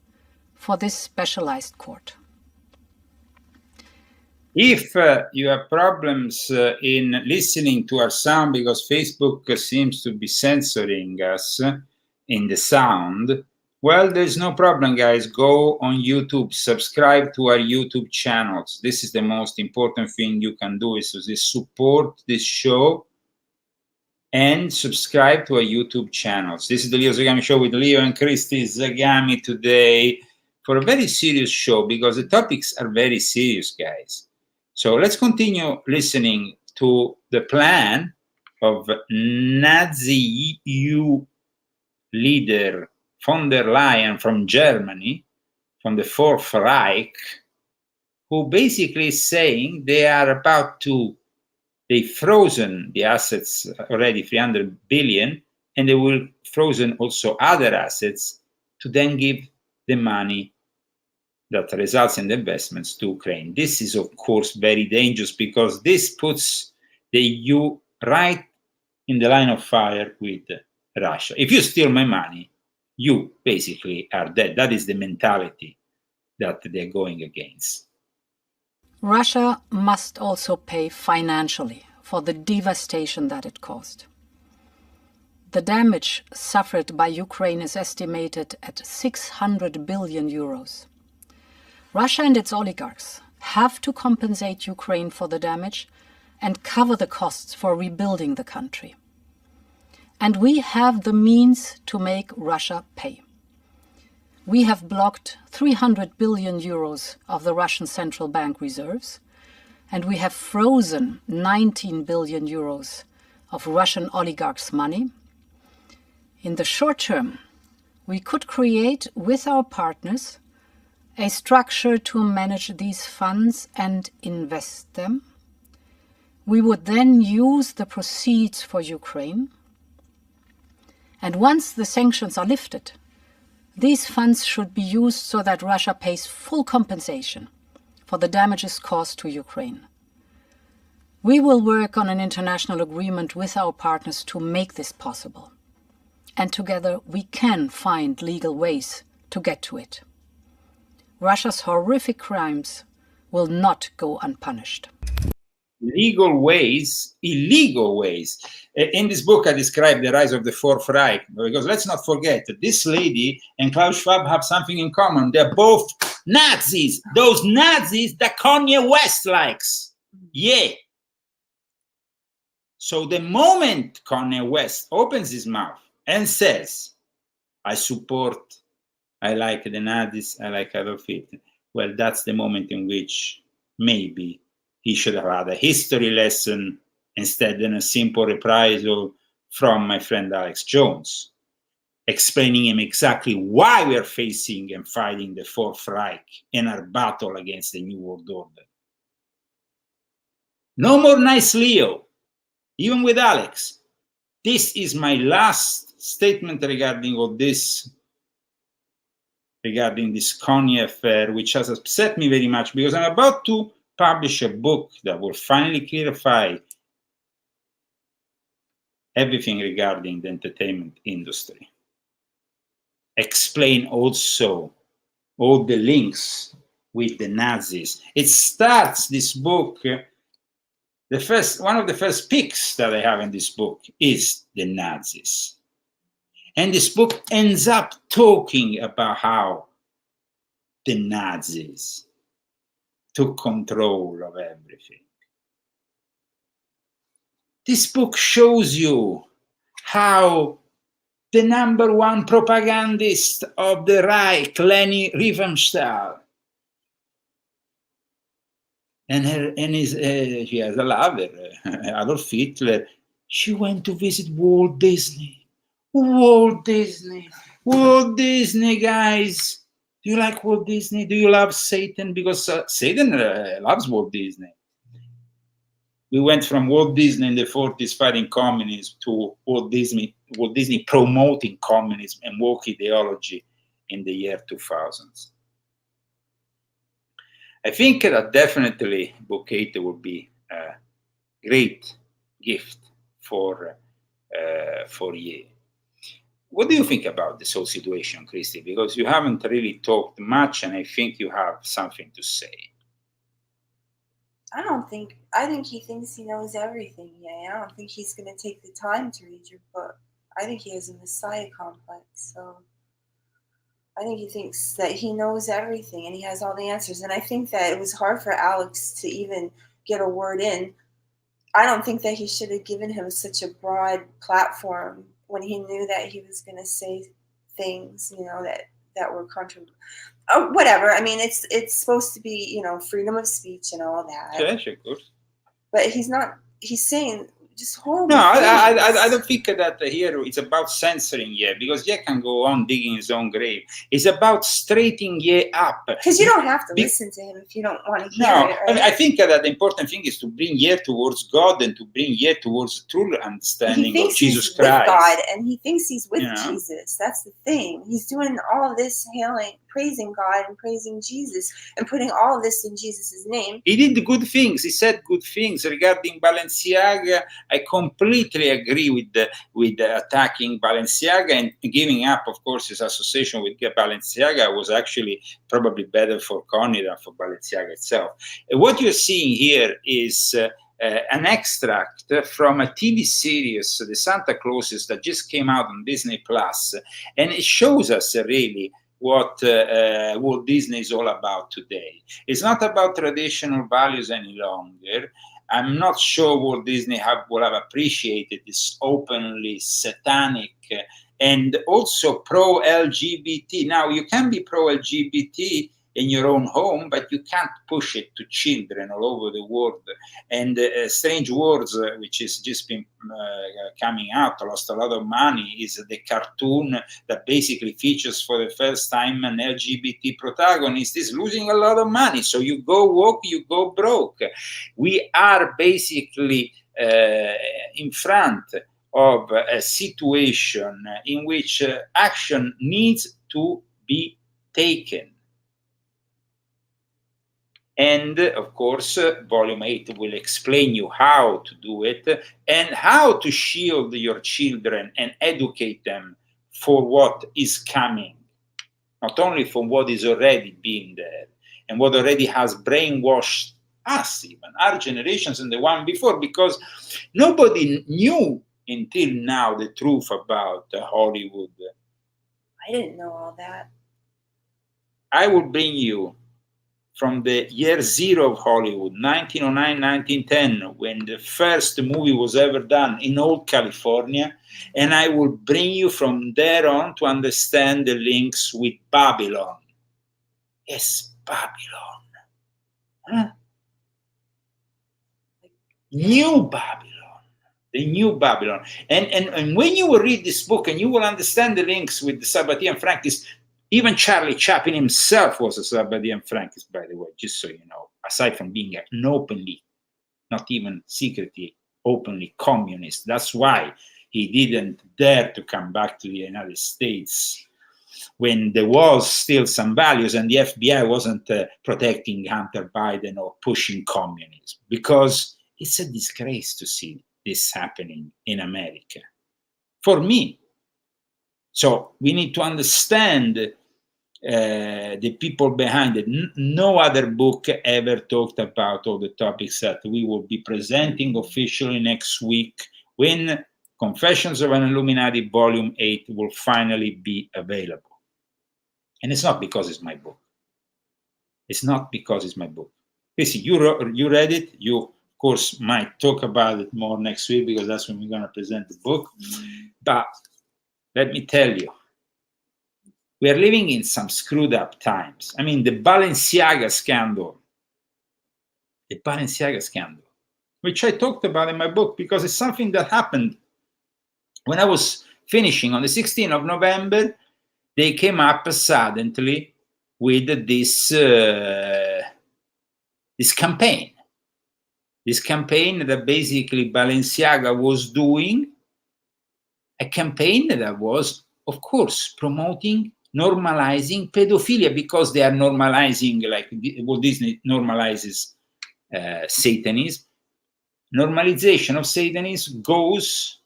for this specialized court. If you have problems in listening to our sound because Facebook seems to be censoring us in the sound, well, there's no problem, guys. Go on YouTube, subscribe to our YouTube channels. This is the most important thing you can do, is to support this show and subscribe to our YouTube channels. This is the Leo Zagami Show with Leo and Christy Zagami today for a very serious show, because the topics are very serious, guys. So let's continue listening to the plan of Nazi EU leader von der Leyen from Germany, from the Fourth Reich, who basically is saying they've frozen the assets already, 300 billion, and they will frozen also other assets to then give the money that results in the investments to Ukraine. This is, of course, very dangerous, because this puts the EU right in the line of fire with Russia. If you steal my money, you basically are dead. That is the mentality that they're going against. Russia must also pay financially for the devastation that it caused. The damage suffered by Ukraine is estimated at 600 billion euros. Russia and its oligarchs have to compensate Ukraine for the damage and cover the costs for rebuilding the country. And we have the means to make Russia pay. We have blocked 300 billion euros of the Russian central bank reserves, and we have frozen 19 billion euros of Russian oligarchs' money. In the short term, we could create with our partners a structure to manage these funds and invest them. We would then use the proceeds for Ukraine. And once the sanctions are lifted, these funds should be used so that Russia pays full compensation for the damages caused to Ukraine. We will work on an international agreement with our partners to make this possible. And together we can find legal ways to get to it. Russia's horrific crimes will not go unpunished. Legal ways, illegal ways. In this book, I describe the rise of the Fourth Reich, because let's not forget that this lady and Klaus Schwab have something in common. They're both Nazis, those Nazis that Kanye West likes. Yeah. So the moment Kanye West opens his mouth and says, I like the Nazis, I like Adolf Hitler, well, that's the moment in which maybe he should have had a history lesson instead than a simple reprisal from my friend Alex Jones, explaining him exactly why we are facing and fighting the Fourth Reich in our battle against the New World Order. No more nice Leo, even with Alex. This is my last statement regarding all this, regarding this Kanye affair, which has upset me very much, because I'm about to publish a book that will finally clarify everything regarding the entertainment industry. Explain also all the links with the Nazis. It starts, this book, one of the first picks that I have in this book is the Nazis. And this book ends up talking about how the Nazis took control of everything. This book shows you how the #1 propagandist of the Reich, Leni Riefenstahl, she has a lover, Adolf Hitler. She went to visit Walt Disney. Walt Disney, guys. Do you like Walt Disney? Do you love Satan? Because Satan loves Walt Disney. We went from Walt Disney in the 40s fighting communism to Walt Disney promoting communism and woke ideology in the year 2000s. I think that definitely Book 8 would be a great gift for Ye. What do you think about this whole situation, Christy? Because you haven't really talked much, and I think you have something to say. I think he thinks he knows everything, yeah. I don't think he's going to take the time to read your book. I think he has a messiah complex, so I think he thinks that he knows everything and he has all the answers. And I think that it was hard for Alex to even get a word in. I don't think that he should have given him such a broad platform when he knew that he was going to say things, that were controversial. Oh, whatever. I mean, it's supposed to be, freedom of speech and all that. Yes, of course. But he's saying just horrible No, things. I don't think that here it's about censoring Ye, because Ye can go on digging his own grave. It's about straightening Ye up. Because you don't have to listen to him if you don't want to hear it. Right? I think that the important thing is to bring Ye towards God and to bring Ye towards true understanding of Jesus Christ. With God, and he thinks he's with Jesus. That's the thing. He's doing all this praising God and praising Jesus and putting all of this in Jesus' name. He did good things. He said good things regarding Balenciaga. I completely agree with attacking Balenciaga and giving up, of course, his association with Balenciaga was actually probably better for Kanye than for Balenciaga itself. What you're seeing here is an extract from a TV series, The Santa Clauses, that just came out on Disney Plus, and it shows us really what Walt Disney is all about today. It's not about traditional values any longer. I'm not sure Walt Disney will have appreciated this openly satanic and also pro-LGBT. Now, you can be pro-LGBT in your own home, but you can't push it to children all over the world. And Strange Words, which has just been coming out, lost a lot of money, is the cartoon that basically features for the first time an LGBT protagonist, is losing a lot of money. So you go woke, you go broke. We are basically in front of a situation in which action needs to be taken. And of course, Volume 8 will explain you how to do it and how to shield your children and educate them for what is coming, not only from what is already being there and what already has brainwashed us, even our generations and the one before, because nobody knew until now the truth about Hollywood. I didn't know all that. I will bring you from the year zero of Hollywood, 1909, 1910, when the first movie was ever done in old California, and I will bring you from there on to understand the links with Babylon. Yes, Babylon. Huh? New Babylon, the new Babylon. And when you will read this book and you will understand the links with the Sabbatean Frankists, even Charlie Chaplin himself was a Sabbatean Frankist, by the way, just so you know, aside from being an openly, not even secretly, openly communist. That's why he didn't dare to come back to the United States when there was still some values and the FBI wasn't protecting Hunter Biden or pushing communism, because it's a disgrace to see this happening in America, for me. So we need to understand the people behind it. No other book ever talked about all the topics that we will be presenting officially next week when Confessions of an Illuminati Volume 8 will finally be available. And it's not because it's my book. It's not because it's my book. Listen, you read it. You, of course, might talk about it more next week because that's when we're going to present the book. But let me tell you, we are living in some screwed up times. I mean, the Balenciaga scandal, which I talked about in my book because it's something that happened when I was finishing on the 16th of November. They came up suddenly with this campaign. This campaign that basically Balenciaga was doing, a campaign that was, of course, promoting, normalizing pedophilia, because they are normalizing, like Walt Disney normalizes Satanism. Normalization of Satanism goes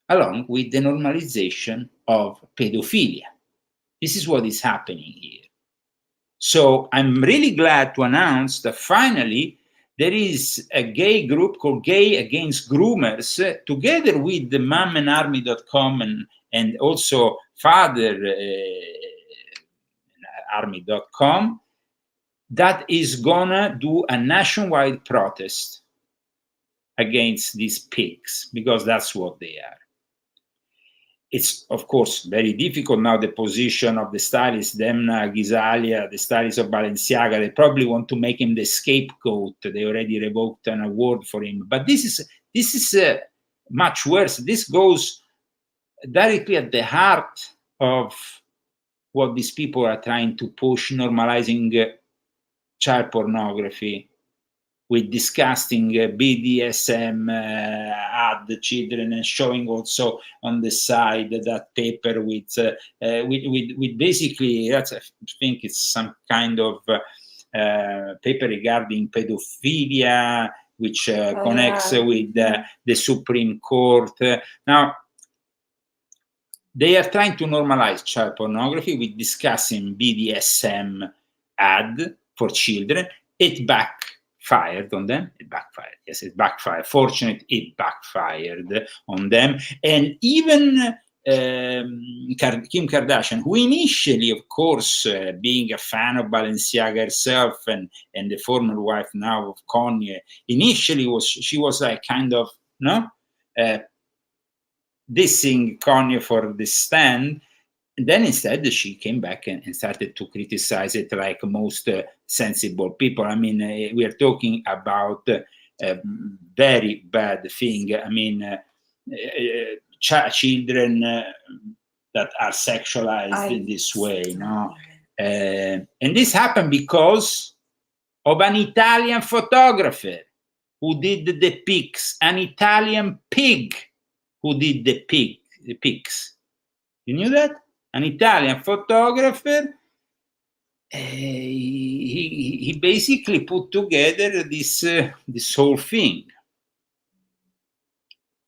along with the normalization of pedophilia. This is what is happening here. So I'm really glad to announce that finally there is a gay group called Gay Against Groomers, together with the MomAndArmy.com and also FatherArmy.com, that is gonna do a nationwide protest against these pigs, because that's what they are. It's, of course, very difficult now, the position of the stylist, Demna Ghisalia, the stylist of Balenciaga. They probably want to make him the scapegoat. They already revoked an award for him. But this is much worse. This goes directly at the heart of what these people are trying to push, normalizing child pornography with disgusting BDSM ad children, and showing also on the side that paper with basically, that's, I think it's some kind of paper regarding pedophilia, which connects with the Supreme Court. Now, they are trying to normalize child pornography with discussing BDSM ad for children. It backfired on them. It backfired. Yes, it backfired. Fortunately, it backfired on them. And even Kim Kardashian, who initially, of course, being a fan of Balenciaga herself and the former wife now of Kanye, initially she was like kind of, dissing Kanye for the stand. And then instead she came back and started to criticize it like most sensible people. I mean, we are talking about a very bad thing. I mean, children that are sexualized in this way, no? And this happened because of an Italian photographer who did the pics, an Italian pig who did the pics. You knew that? An Italian photographer. He basically put together this whole thing.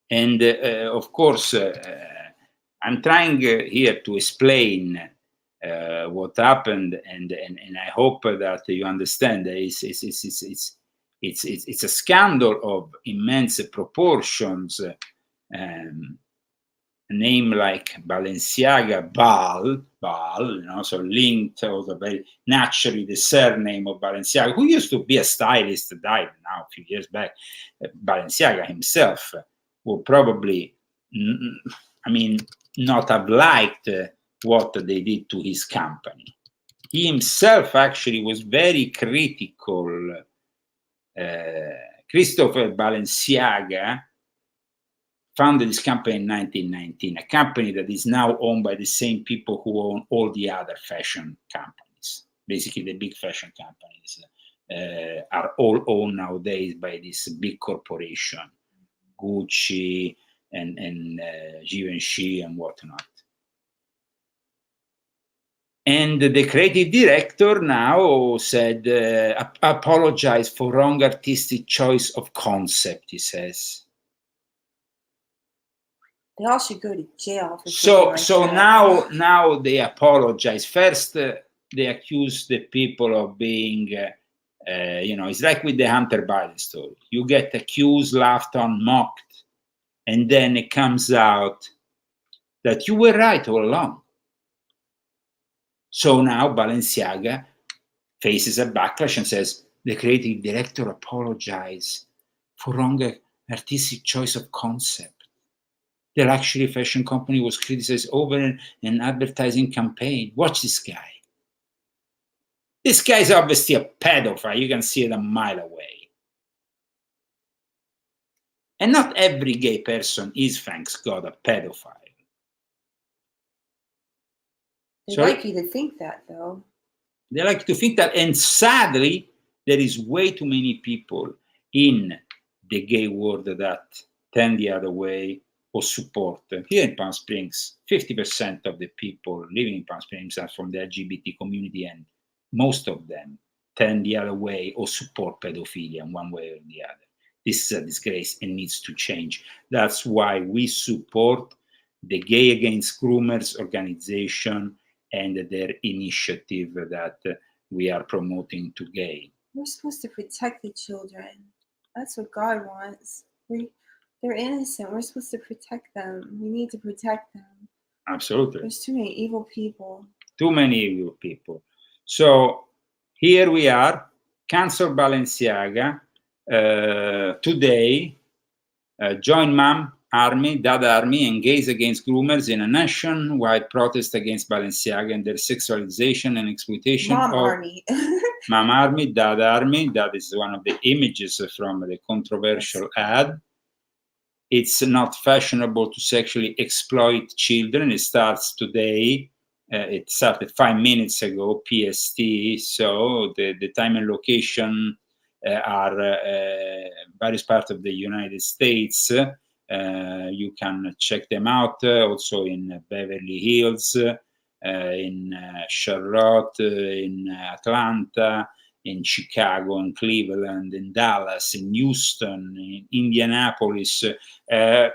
And of course, I'm trying here to explain what happened, and I hope that you understand. It's a scandal of immense proportions. A name like Balenciaga, Bal, you know, so linked also very naturally the surname of Balenciaga, who used to be a stylist, died now a few years back. Balenciaga himself would probably, I mean, not have liked what they did to his company. He himself actually was very critical. Christopher Balenciaga founded this company in 1919, a company that is now owned by the same people who own all the other fashion companies. Basically, the big fashion companies are all owned nowadays by this big corporation, Gucci and Givenchy and whatnot. And the creative director now said, apologize for wrong artistic choice of concept, he says. They all should go to jail for So that. now they apologize. First, they accuse the people of being, you know, it's like with the Hunter Biden story. You get accused, laughed on, mocked, and then it comes out that you were right all along. So now Balenciaga faces a backlash and says, the creative director apologized for wrong artistic choice of concept. The luxury fashion company was criticized over an advertising campaign. Watch this guy. This guy is obviously a pedophile. You can see it a mile away. And not every gay person is, thanks God, a pedophile. They like you to think that, though. They like to think that, and sadly, there is way too many people in the gay world that turn the other way or support. Here in Palm Springs, 50% of the people living in Palm Springs are from the LGBT community, and most of them turn the other way or support pedophilia in one way or the other. This is a disgrace and needs to change. That's why we support the Gay Against Groomers organization and their initiative that we are promoting to gay. We're supposed to protect the children. That's what God wants. They're innocent. We're supposed to protect them. We need to protect them. Absolutely. There's too many evil people. Too many evil people. So here we are. Cancel Balenciaga. Today, join Mom Army, Dad Army, and Gays Against Groomers in a nationwide protest against Balenciaga and their sexualization and exploitation Mom of Army. Mom Army, Dad Army. That is one of the images from the controversial ad. It's not fashionable to sexually exploit children. It starts today. It started 5 minutes ago, PST. So the time and location are various parts of the United States. You can check them out also in Beverly Hills, in Charlotte, in Atlanta, in Chicago, in Cleveland, in Dallas, in Houston, in Indianapolis.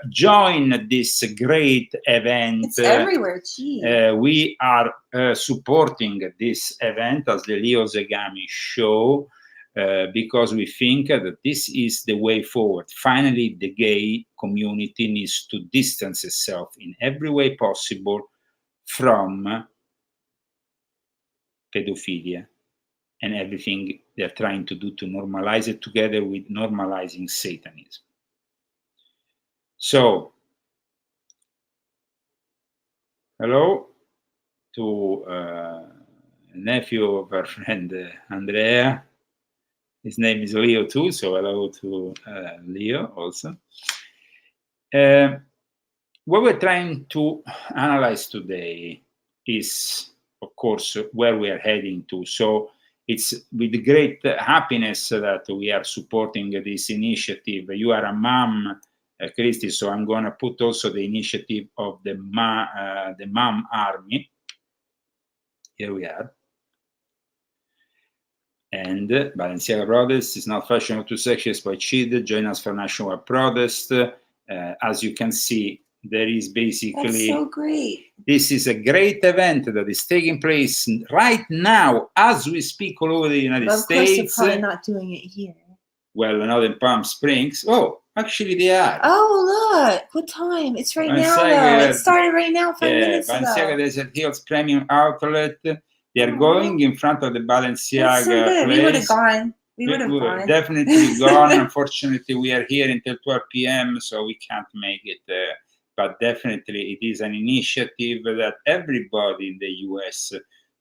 Join this great event. It's everywhere, gee. We are supporting this event as the Leo Zagami show because we think that this is the way forward. Finally, the gay community needs to distance itself in every way possible from pedophilia and everything they're trying to do to normalize it, together with normalizing Satanism. So, hello? to nephew of our friend Andrea. His name is Leo too, so hello to Leo also. What we're trying to analyze today is, of course, where we are heading to. So it's with great happiness that we are supporting this initiative. You are a mom, Christy, so I'm going to put also the initiative of the Mom Army. Here we are. And Balenciaga protest is not fashionable to sexuals by cheat. Join us for national protest. As you can see, there is basically... That's so great. This is a great event that is taking place right now as we speak all over the United States. Of course, they're probably not doing it here. Well, not in Palm Springs. Oh, actually they are. Oh, look. What time? It's right now, though. It started right now, 5 minutes ago. Balenciaga Desert Hills Premium Outlet. They are going in front of the Balenciaga place. We would have gone. We would have gone. Definitely gone. Unfortunately, we are here until 12 p.m., so we can't make it. But definitely, it is an initiative that everybody in the U.S.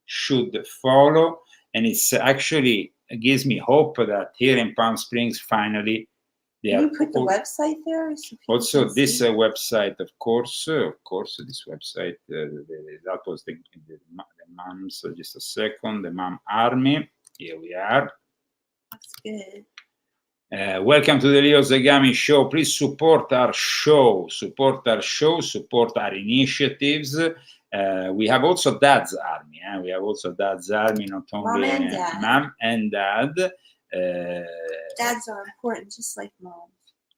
should follow. And it's actually gives me hope that here in Palm Springs, finally, they Can are you put the website there? So also this website, of course, this website, that was the moms, just a second, the Mom Army. Here we are. That's good. Welcome to the Leo Zagami show. Please support our show, support our initiatives. We have also Dad's Army. We have also Dad's Army, not only Mom and Dad. Dads are important, just like moms.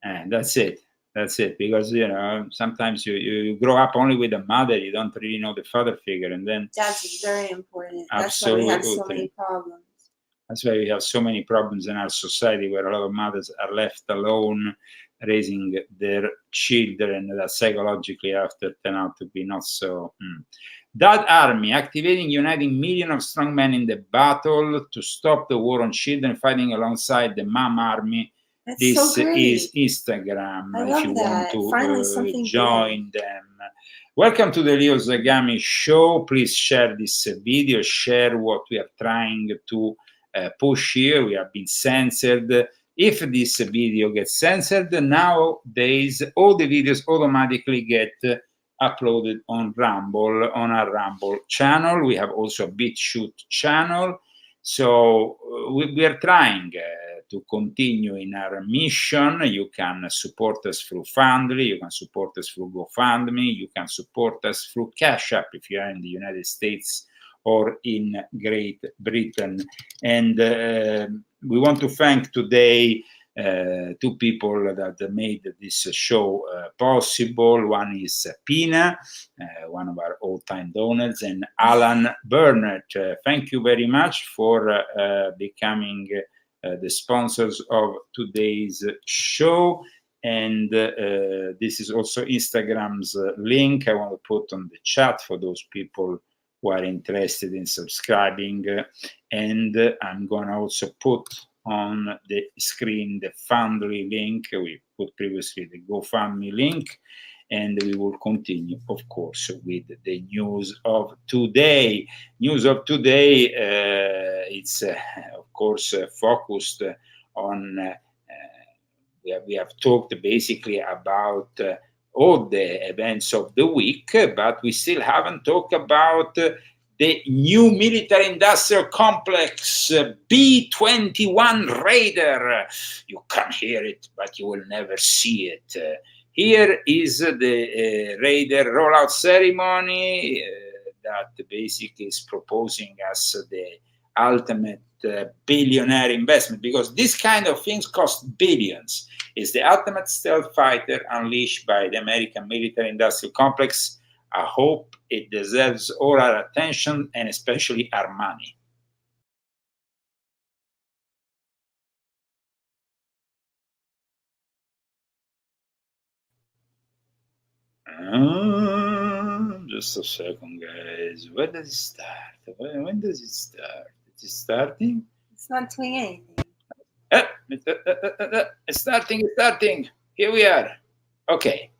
And that's it. That's it. Because, you know, sometimes you grow up only with a mother. You don't really know the father figure. And then Dads is very important. Absolutely. That's why we have so many problems. That's why we have so many problems in our society, where a lot of mothers are left alone raising their children that psychologically after turn out to be not so. That army, activating, uniting millions of strong men in the battle to stop the war on children, fighting alongside the Mom Army. That's this so is Instagram. If you that. want to join them. Welcome to the Leo Zagami show. Please share this video, share what we are trying to push here. We have been censored. If this video gets censored, nowadays all the videos automatically get uploaded on Rumble, on our Rumble channel. We have also a BitChute channel. So we are trying to continue in our mission. You can support us through Fundly, you can support us through GoFundMe, you can support us through Cash App if you are in the United States or in Great Britain. And we want to thank today two people that made this show possible. One is Pina, one of our all-time donors, and Alan Burnett. Thank you very much for becoming the sponsors of today's show. And this is also Instagram's link I want to put on the chat for those people who are interested in subscribing. And I'm going to also put on the screen the Fundly link. We put previously the GoFundMe link. And we will continue, of course, with the news of today. News of today, it's, of course, focused on, we have talked basically about all the events of the week, but we still haven't talked about the new military-industrial complex, B-21 Raider. You can hear it, but you will never see it. Here is the Raider rollout ceremony that basically is proposing us the ultimate billionaire investment, because this kind of things cost billions. It's the ultimate stealth fighter unleashed by the American military-industrial complex. I hope it deserves all our attention and especially our money. Just a second, guys. Where does it start? When does it start? Is it starting? It's not doing anything. It's starting. Here we are. Okay.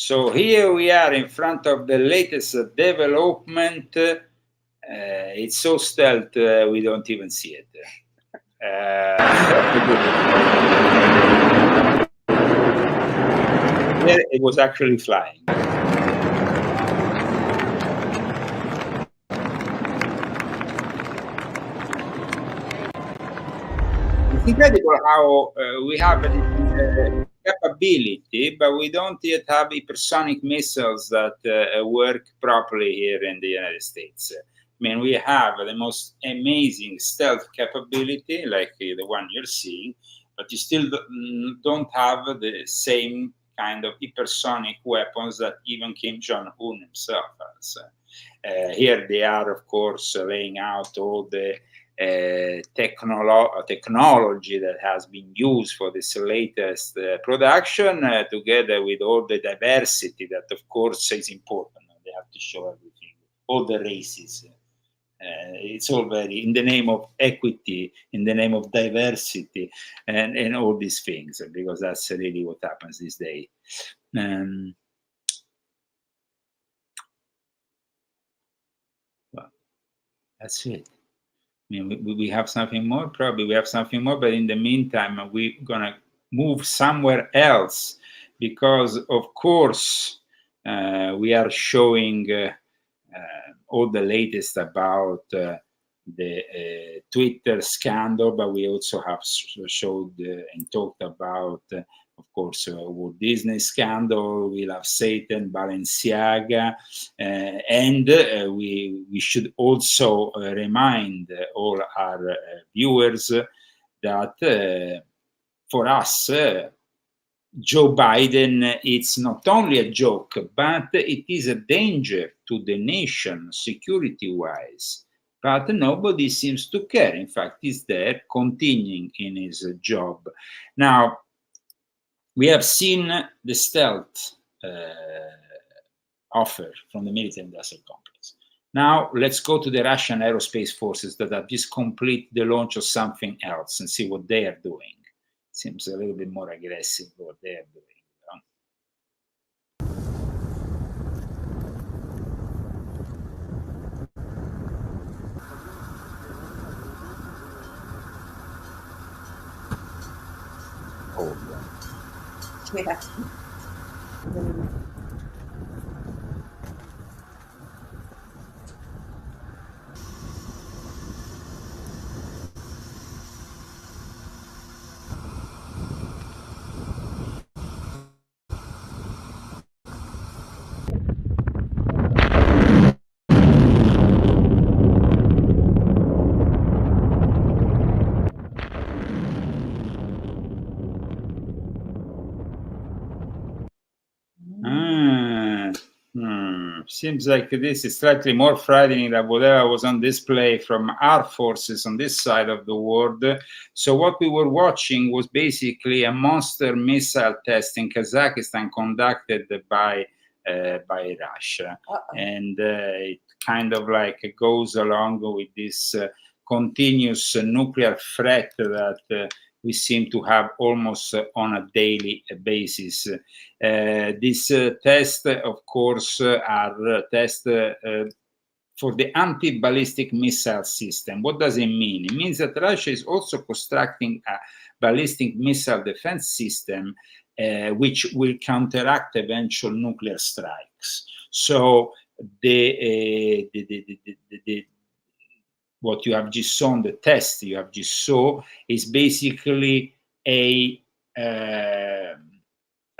So here we are in front of the latest development. It's so stealth we don't even see it. It was actually flying. It's incredible how we have a capability, but we don't yet have hypersonic missiles that work properly here in the United States. I mean, we have the most amazing stealth capability, like the one you're seeing, but you still don't have the same kind of hypersonic weapons that even Kim Jong-un himself has. Here they are, of course, laying out all the technology that has been used for this latest production, together with all the diversity that, of course, is important. They have to show everything, all the races. It's all very in the name of equity, in the name of diversity, and all these things, because that's really what happens these days. Well, that's it. I mean, we have something more, probably we have something more, but in the meantime, we're gonna move somewhere else, because of course we are showing all the latest about the Twitter scandal, but we also have showed and talked about, of course, Walt Disney scandal. We love Satan, Balenciaga, and we should also remind all our viewers that for us, Joe Biden, it's not only a joke, but it is a danger to the nation security-wise. But nobody seems to care. In fact, he's there continuing in his job. Now, we have seen the stealth offer from the military industrial complex. Now, let's go to the Russian aerospace forces that have just completed the launch of something else and see what they are doing. Seems a little bit more aggressive what they are doing. Oh, yeah. Seems like this is slightly more frightening than whatever was on display from our forces on this side of the world. So what we were watching was basically a monster missile test in Kazakhstan conducted by Russia. And it kind of like goes along with this continuous nuclear threat that we seem to have almost on a daily basis. These tests, of course, are tests for the anti-ballistic missile system. What does it mean? It means that Russia is also constructing a ballistic missile defense system which will counteract eventual nuclear strikes. So what you have just shown, the test you have just saw, is basically a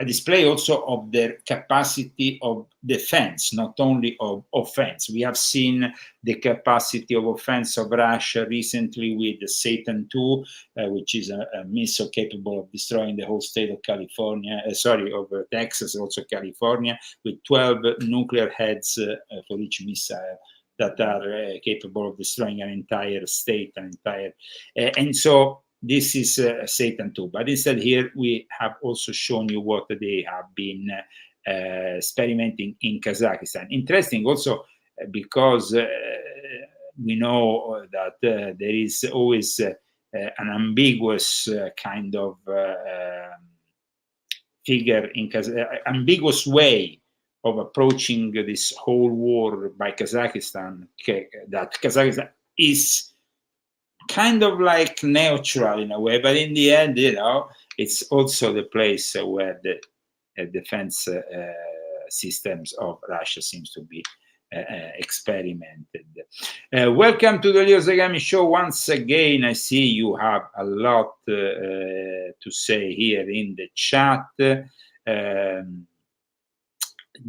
display also of their capacity of defense, not only of offense. We have seen the capacity of offense of Russia recently with the Satan II, which is a missile capable of destroying the whole state of California, of Texas, also California, with 12 nuclear heads for each missile that are capable of destroying an entire state, and so this is Satan II. But instead here we have also shown you what they have been experimenting in Kazakhstan. Interesting also because we know that there is always an ambiguous kind of figure in ambiguous way of approaching this whole war by Kazakhstan, that Kazakhstan is kind of like neutral in a way, but in the end, you know, it's also the place where the defense systems of Russia seems to be experimented. Welcome to the Leo Zagami show once again. I see you have a lot to say here in the chat.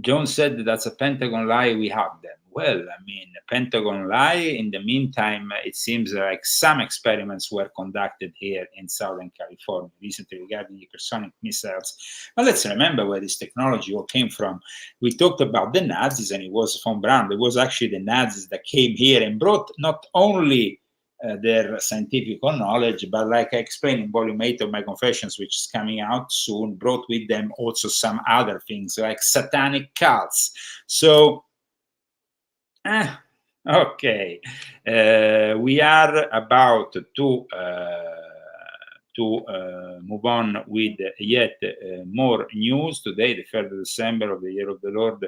John said that's a Pentagon lie. We have them. Well, I mean, a Pentagon lie. In the meantime, it seems like some experiments were conducted here in Southern California recently regarding hypersonic missiles. But let's remember where this technology all came from. We talked about the Nazis, and it was von Braun. It was actually the Nazis that came here and brought not only their scientific knowledge, but like I explained in volume 8 of my Confessions, which is coming out soon, brought with them also some other things like satanic cults. So, okay, we are about to move on with yet more news today, the 3rd of December of the year of the Lord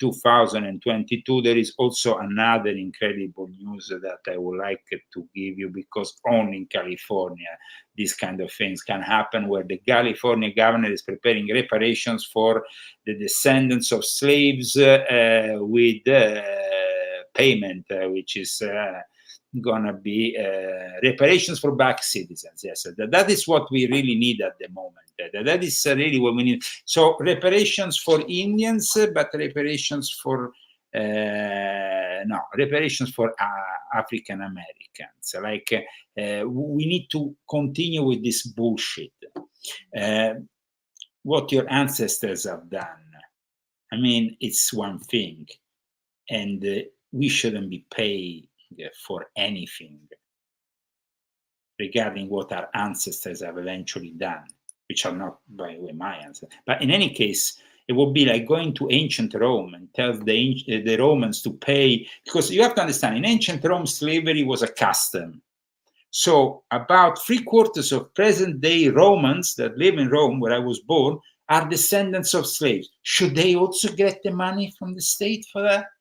2022. There is also another incredible news that I would like to give you, because only in California these kind of things can happen, where the California governor is preparing reparations for the descendants of slaves with payment, which is gonna be reparations for black citizens. Yes, that is what we really need at the moment. That is really what we need. So reparations for Indians, but reparations for reparations for African Americans. Like we need to continue with this bullshit. What your ancestors have done, I mean, it's one thing, and we shouldn't be paid for anything regarding what our ancestors have eventually done, which are not, by the way, my ancestors. But in any case, it would be like going to ancient Rome and tell the Romans to pay, because you have to understand, in ancient Rome, slavery was a custom. So about 3/4 of present-day Romans that live in Rome, where I was born, are descendants of slaves. Should they also get the money from the state for that?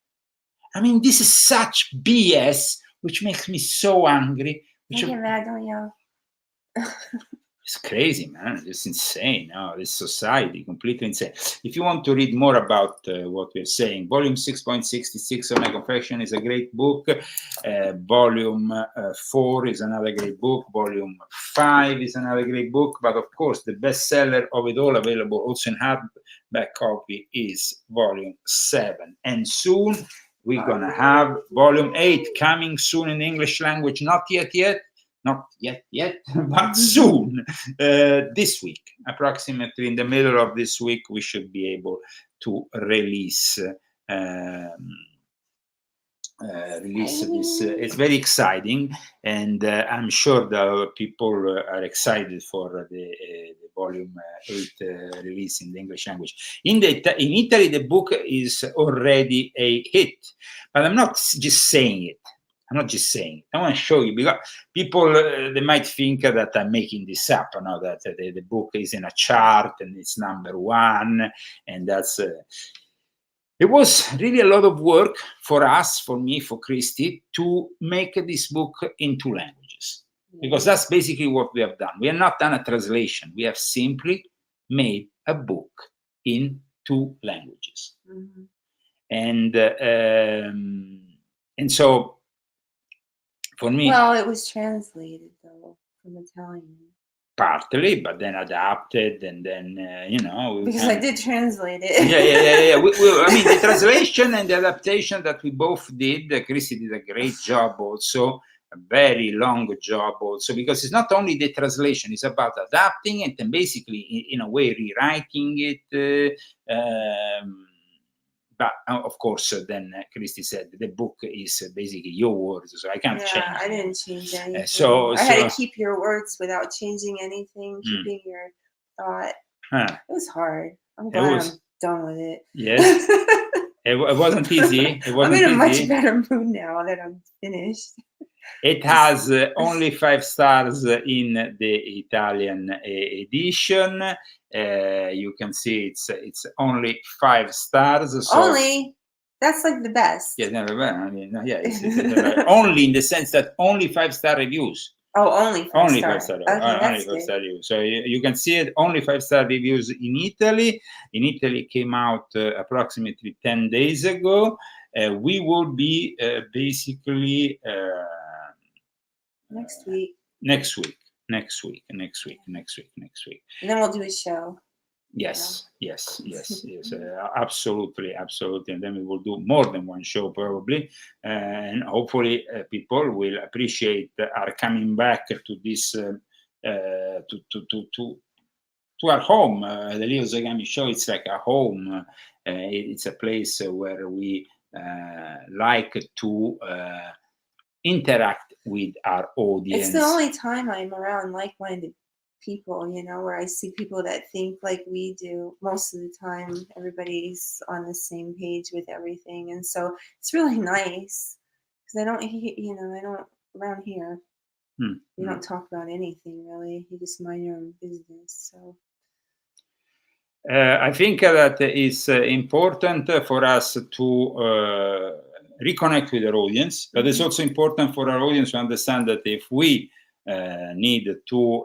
I mean, this is such BS, which makes me so angry. I get mad, don't you? It's crazy, man. It's insane. Oh, this society, completely insane. If you want to read more about what we're saying, volume 6.66 of my Confession is a great book. Volume 4 is another great book. Volume 5 is another great book. But of course, the bestseller of it all, available also in hardback copy, is volume 7. And soon, we're going to have volume 8 coming soon in English language. Not yet, but soon. This week, approximately in the middle of this week, we should be able to release this. It's very exciting, and I'm sure that people are excited for the volume 8 release in the English language. In Italy, the book is already a hit, but I'm not just saying it. I want to show you, because people, they might think that I'm making this up, that the book is in a chart and it's #1, and that's... It was really a lot of work for us, for me, for Christy, to make this book in 2 languages. Because that's basically what we have done. We have not done a translation. We have simply made a book in 2 languages. Mm-hmm. And so, for me... Well, it was translated, though, from Italian. Partly, but then adapted, and then, because I did translate it. Yeah. I mean, the translation and the adaptation that we both did, Chrissy did a great job also, a very long job also, because it's not only the translation, it's about adapting it and basically, in a way, rewriting it. But of course, then Christy said the book is basically your words, so I can't change. I didn't change anything. So I had to keep your words without changing anything, keeping your thought. It was hard. I'm glad I'm done with it. Yes, it wasn't easy. I'm in a much better mood now that I'm finished. It has only 5 stars in the Italian edition. You can see it's only 5 stars. So Only? That's like the best. yeah, never mind. I mean, yeah, it's only in the sense that only 5-star reviews. Oh, only 5 Only star. 5-star. Okay, Only that's 5-star good. reviews. So you can see it. Only 5-star reviews in Italy. In Italy, it came out approximately 10 days ago. We will be basically next week. Next week. And then we'll do a show. Yes, absolutely. And then we will do more than one show probably, and hopefully people will appreciate our coming back to this to our home. The Leo Zagami show, it's like a home. It's a place where we like to interact with our audience. It's the only time I'm around like-minded people, you know, where I see people that think like we do. Most of the time, everybody's on the same page with everything, and so it's really nice because I don't around here. You don't talk about anything really. You just mind your own business. So I think that it's important for us to reconnect with our audience, but it's also important for our audience to understand that if we need to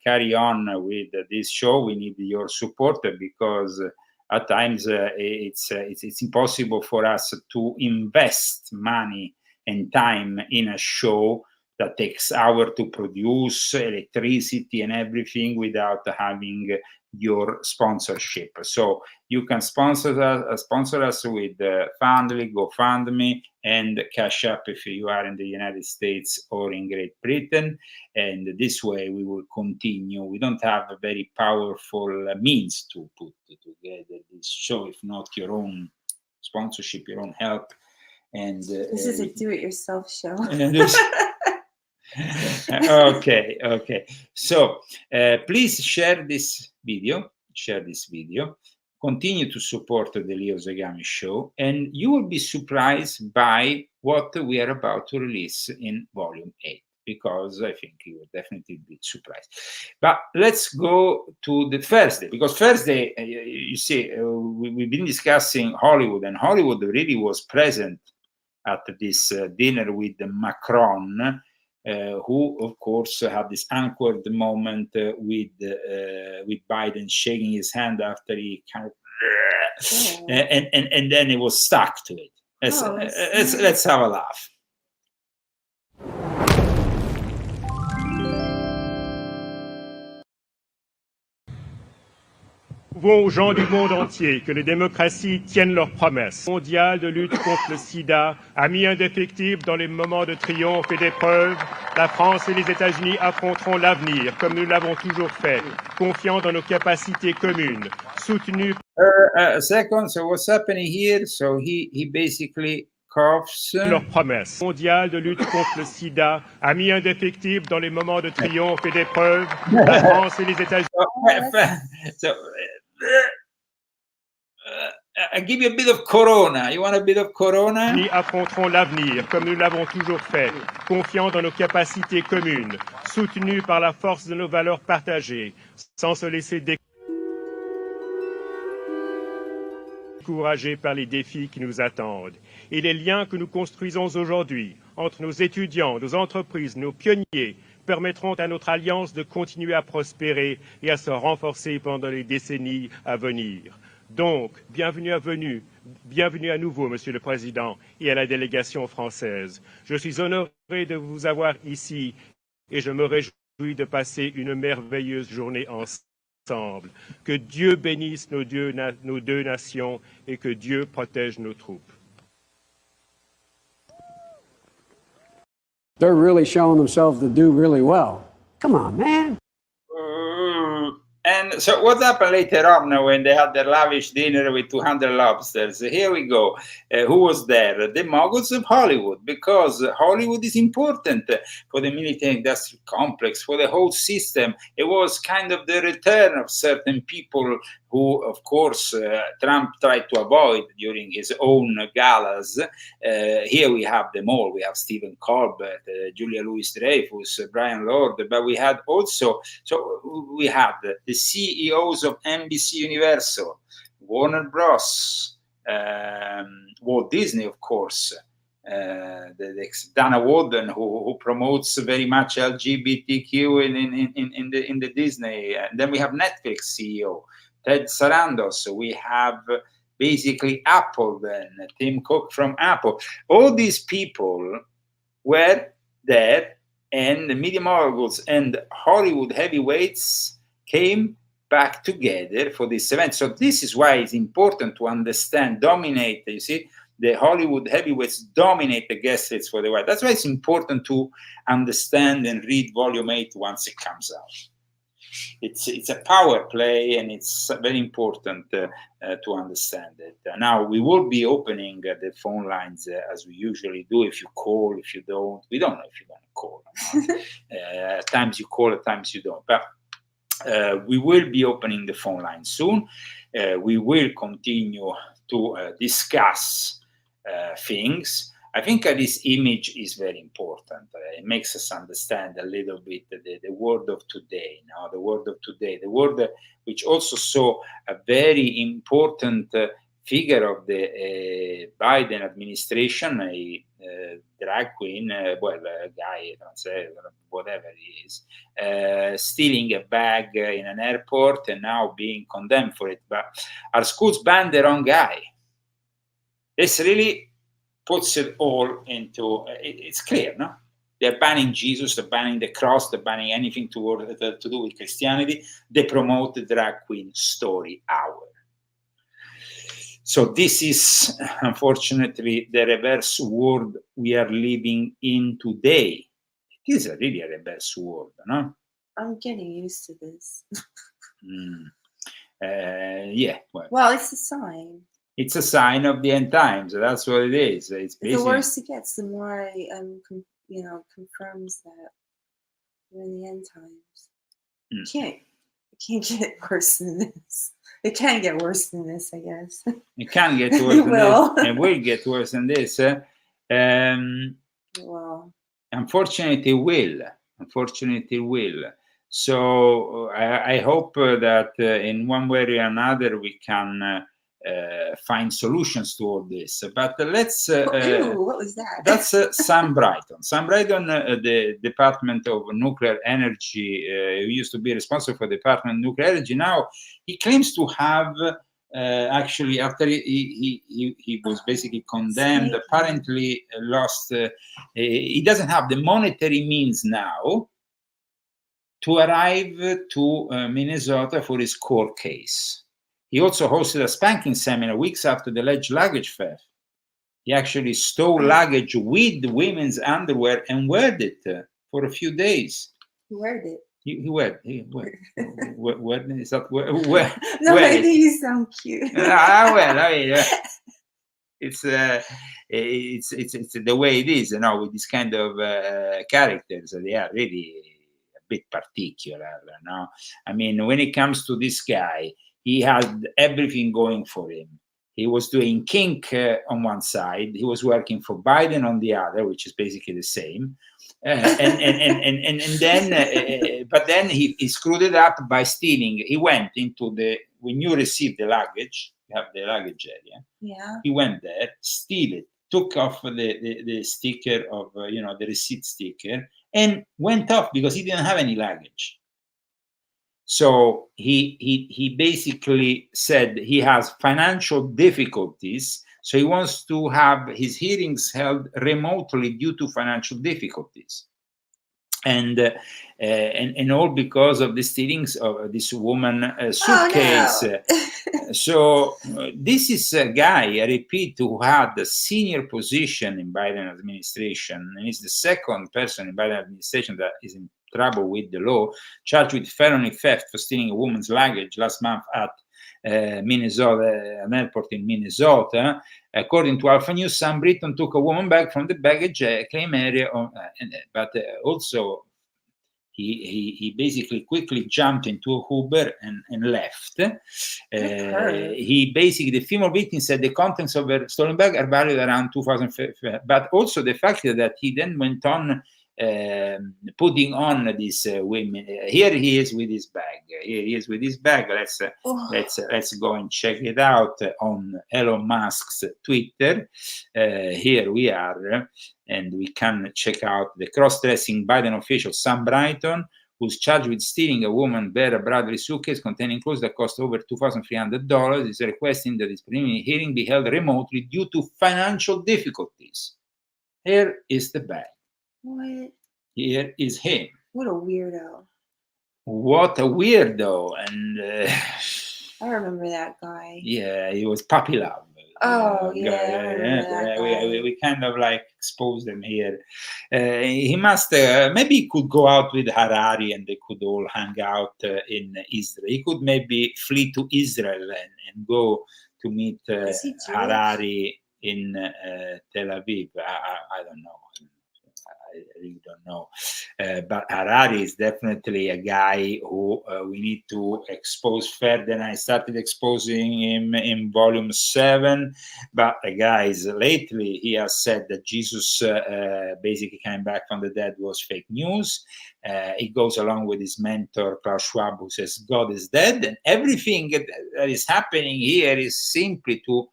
carry on with this show, we need your support, because at times it's impossible for us to invest money and time in a show that takes hours to produce, electricity and everything, without having your sponsorship. So you can sponsor us with Fundly, GoFundMe, and Cash App if you are in the United States or in Great Britain. And this way we will continue. We don't have a very powerful means to put together this show, if not your own sponsorship, your own help. And this is a do-it-yourself show. Okay. So please share this video. Continue to support the Leo Zagami show, and you will be surprised by what we are about to release in Volume 8, because I think you will definitely be surprised. But let's go to the Thursday, because Thursday, you see, we've been discussing Hollywood, and Hollywood really was present at this dinner with Macron, who, of course, had this awkward moment with Biden shaking his hand after he kind of, and then he was stuck to it. Let's have a laugh. Prouvons aux gens du monde entier que les démocraties tiennent leurs promesses. Le mondial de lutte contre le sida a mis indéfectible dans les moments de triomphe et d'épreuve. La France et les États-Unis affronteront l'avenir comme nous l'avons toujours fait, confiants dans nos capacités communes, soutenus. Second, so what's happening here? So he basically coughs. Leur promesse. Le mondial de lutte contre le sida a mis indéfectible dans les moments de triomphe et d'épreuve. La France et les États-Unis. I give you a bit of Corona. You want a bit of Corona? Nous affronterons l'avenir comme nous l'avons toujours fait, confiants dans nos capacités communes, soutenus par la force de nos valeurs partagées, sans se laisser décourager par les défis qui nous attendent. Et les liens que nous construisons aujourd'hui entre nos étudiants, nos entreprises, nos pionniers, permettront à notre alliance de continuer à prospérer et à se renforcer pendant les décennies à venir. Donc, bienvenue à nouveau, Monsieur le Président, et à la délégation française. Je suis honoré de vous avoir ici et je me réjouis de passer une merveilleuse journée ensemble. Que Dieu bénisse nos deux nations et que Dieu protège nos troupes. They're really showing themselves to do really well. Come on, man. And so what happened later on when they had their lavish dinner with 200 lobsters? Here we go. Who was there? The moguls of Hollywood, because Hollywood is important for the military-industrial complex, for the whole system. It was kind of the return of certain people who, of course, Trump tried to avoid during his own galas. Here we have them all. We have Stephen Colbert, Julia Louis-Dreyfus, Brian Lord, but we had also, so we had the CEOs of NBC Universal, Warner Bros., Walt Disney, of course, the Dana Walden, who promotes very much LGBTQ in the Disney. And then we have Netflix CEO Ted Sarandos. We have basically Apple, then Tim Cook from Apple. All these people were there, and the media moguls and Hollywood heavyweights came back together for this event. So this is why it's important to understand, dominate, you see, the Hollywood heavyweights dominate the guest list for the white. That's why it's important to understand and read Volume 8 once it comes out. It's a power play, and it's very important to understand it. Now, we will be opening the phone lines as we usually do. If you call, if you don't, we don't know if you're going to call or not. At times you call, at times you don't. But we will be opening the phone line soon. We will continue to discuss things. I think this image is very important. It makes us understand a little bit the world of today. Now, the world of today, the world which also saw a very important figure of the Biden administration, a drag queen, well, a guy, whatever he is, stealing a bag in an airport and now being condemned for it. But our schools banned the wrong guy. This really puts it all into, it's clear, no? They're banning Jesus, they're banning the cross, they're banning anything to do with Christianity. They promote the drag queen story hour. So this is, unfortunately, the reverse world we are living in today. It is really a reverse world, no? I'm getting used to this. Yeah. Well, it's a sign. It's a sign of the end times. That's what it is. It's the worse it gets, the more confirms that we're in the end times. It can't get worse than this. It can get worse than this, I guess. It can get worse than this. It will get worse than this. Well, unfortunately, it will. Unfortunately, it will. So I hope that in one way or another we can find solutions to all this. But let's what was that? That's Sam Brighton. Sam Brighton, the Department of Nuclear Energy, who used to be responsible for the Department of Nuclear Energy. Now he claims to have actually, after he was basically condemned, apparently lost, he doesn't have the monetary means now to arrive to Minnesota for his court case. He also hosted a spanking seminar weeks after the alleged luggage theft. He actually stole luggage with women's underwear and wore it for a few days. He wore it. He wore it. Is that where? No, I think you sound cute. Well, I mean, it's the way it is, you know, with this kind of characters. They are really a bit particular, no? I mean, when it comes to this guy, he had everything going for him. He was doing kink on one side. He was working for Biden on the other, which is basically the same. And then, but then he screwed it up by stealing. He went into when you receive the luggage, you have the luggage area. Yeah. He went there, steal it, took off the sticker of, the receipt sticker, and went off because he didn't have any luggage. So he basically said he has financial difficulties, so he wants to have his hearings held remotely due to financial difficulties, and all because of the stealings of this woman suitcase. Oh, no. So this is a guy, I repeat, who had a senior position in Biden administration, and is the second person in Biden administration that is in trouble with the law, charged with felony theft for stealing a woman's luggage last month at Minnesota, an airport in Minnesota. According to Alpha News, Sam Britton took a woman bag from the baggage claim area, but also he basically quickly jumped into a Uber and left. He basically, the female victim said the contents of her stolen bag are valued around 2,000, but also the fact that he then went on putting on these women. Here he is with his bag. Here he is with his bag. Let's go and check it out on Elon Musk's Twitter. Here we are, and we can check out the cross-dressing Biden official Sam Brighton, who's charged with stealing a woman Vera Bradley suitcase containing clothes that cost over $2,300. Is requesting that his preliminary hearing be held remotely due to financial difficulties. Here is the bag. What? Here is him. What a weirdo. What a weirdo. And I remember that guy. yeah, he was puppy love. Oh, yeah. We kind of like exposed him here. He must, maybe he could go out with Harari and they could all hang out in Israel. He could maybe flee to Israel and go to meet Harari in Tel Aviv. I don't know. I really don't know. But Harari is definitely a guy who we need to expose further. And I started exposing him in volume 7. But guys, lately he has said that Jesus basically came back from the dead was fake news. It goes along with his mentor, Klaus Schwab, who says God is dead. And everything that is happening here is simply to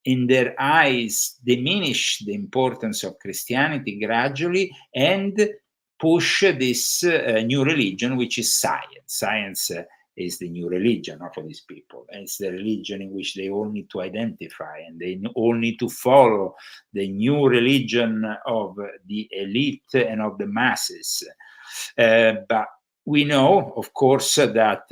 in their eyes, diminish the importance of Christianity gradually and push this new religion, which is science. Science is the new religion for these people. And it's the religion in which they all need to identify, and they all need to follow the new religion of the elite and of the masses. But we know, of course, that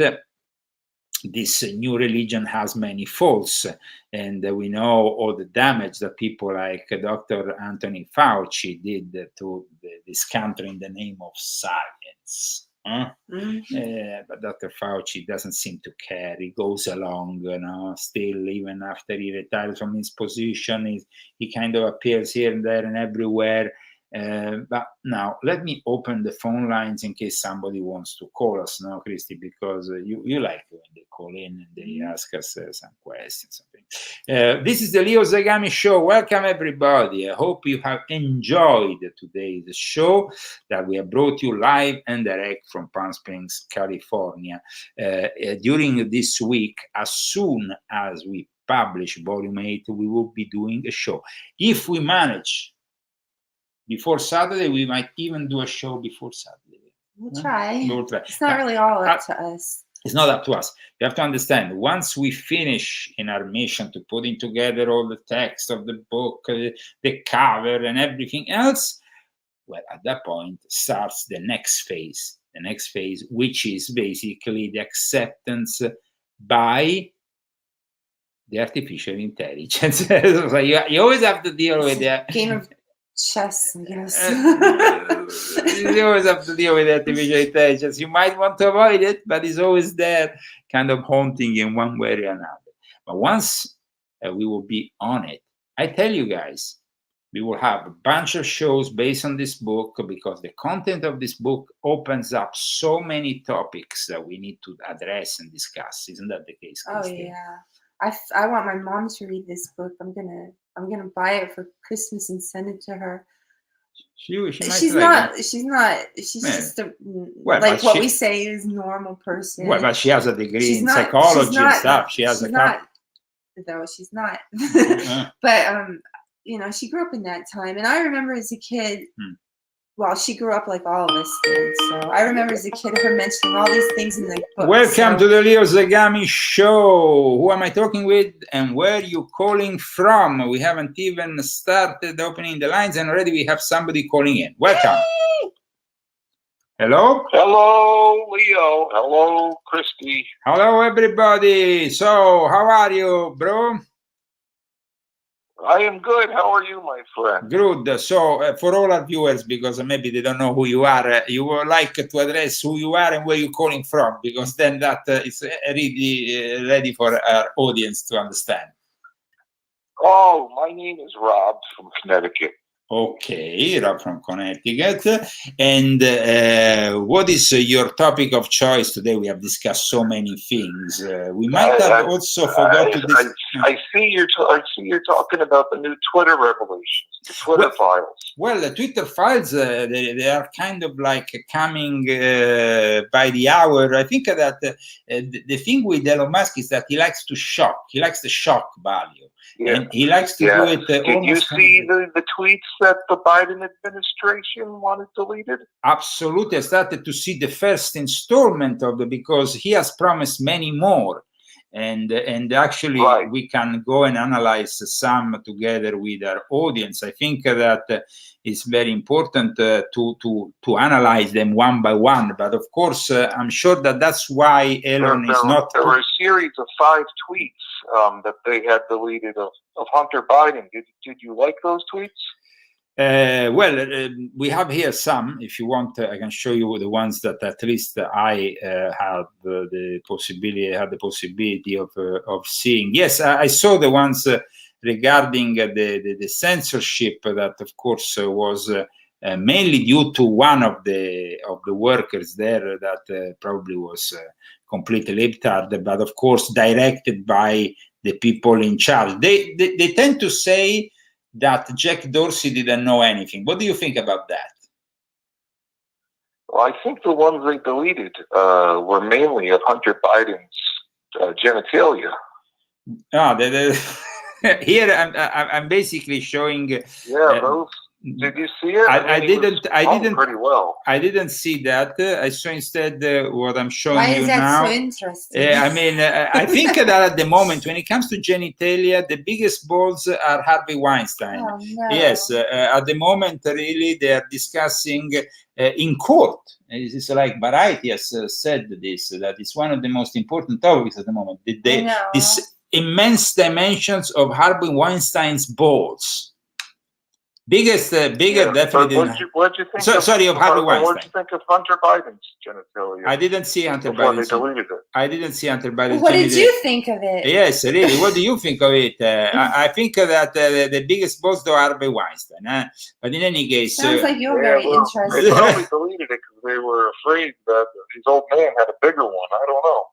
this new religion has many faults, and we know all the damage that people like Dr. Anthony Fauci did to this country in the name of science. But Dr. Fauci doesn't seem to care. He goes along, still, even after he retires from his position, he kind of appears here and there and everywhere. But now let me open the phone lines in case somebody wants to call us now, Christy, because you like when they call in and they ask us some questions. This is the Leo Zagami show. Welcome everybody. I hope you have enjoyed today's show that we have brought you live and direct from Palm Springs, California. During this week, as soon as we publish volume 8, we will be doing a show. If we manage before Saturday, we might even do a show before Saturday. We'll try. We'll try. It's not really all up to us. It's not up to us. You have to understand, once we finish in our mission to putting together all the text of the book, the cover and everything else, well, at that point starts the next phase. The next phase, which is basically the acceptance by the artificial intelligence. So you always have to deal with that. Game of chess, I guess. You always have to deal with artificial intelligence. You might want to avoid it, but it's always there, kind of haunting in one way or another. But once we will be on it, I tell you guys, we will have a bunch of shows based on this book, because the content of this book opens up so many topics that we need to address and discuss. Isn't that the case, Christine? Oh yeah, I want my mom to read this book. I'm gonna buy it for Christmas and send it to her. She's just a, like what we say is normal person. Well, but she has a degree in psychology and stuff. She's not. But she grew up in that time, and I remember as a kid. Well, she grew up like all of us did, so I remember as a kid her mentioning all these things in the book. Welcome to the Leo Zagami show. Who am I talking with, and where are you calling from? We haven't even started opening the lines, and already we have somebody calling in. Welcome. Yay! Hello? Hello, Leo. Hello, Christy. Hello, everybody. So, how are you, bro? I am good. How are you, my friend? Good. So, for all our viewers, because maybe they don't know who you are, you would like to address who you are and where you're calling from, because then that is really ready for our audience to understand. Oh, my name is Rob from Connecticut. Okay, Rob from Connecticut. And what is your topic of choice today? We have discussed so many things. We might have also forgot to discuss. I see you're talking about the new Twitter revelations, the Twitter files. Well, the Twitter files, they are kind of like coming by the hour. I think that the thing with Elon Musk is that he likes to shock. He likes the shock value. Yeah. And he likes to do it. Did you see the tweets that the Biden administration wanted deleted? Absolutely. I started to see the first installment of because he has promised many more. And actually, we can go and analyze some together with our audience. I think that it's very important to analyze them one by one. But of course, I'm sure that that's why Elon is not. There were a series of 5 tweets that they had deleted of Hunter Biden. Did you like those tweets? Well, we have here some. If you want, I can show you the ones that at least I had the possibility of seeing. Yes, I saw the ones regarding the censorship that, of course, was mainly due to one of the workers there that probably was completely libtard, but of course directed by the people in charge. They tend to say that Jack Dorsey didn't know anything. What do you think about that? Well, I think the ones they deleted were mainly of Hunter Biden's genitalia. Here I'm basically showing. Yeah, those. Did you see it? I didn't pretty well. I didn't see that. I saw instead what I'm showing Why you is that now. so interesting? I mean, I think that at the moment, when it comes to genitalia, the biggest balls are Harvey Weinstein. Oh, no. Yes, at the moment, really, they are discussing in court. It's like Variety has said this, that it's one of the most important topics at the moment. These immense dimensions of Harvey Weinstein's balls. Bigger definitely. What'd you think? Sorry, of Harvey Weinstein. What did you think of Hunter Biden's genitalia? I didn't see Hunter Biden. Biden's. They deleted it. I didn't see Hunter Biden's. What did you think of it? Yes, really. What do you think of it? I think that the biggest boss though Harvey Weinstein. But in any case, sounds like you're very interested. They probably deleted it because they were afraid that his old man had a bigger one. I don't know.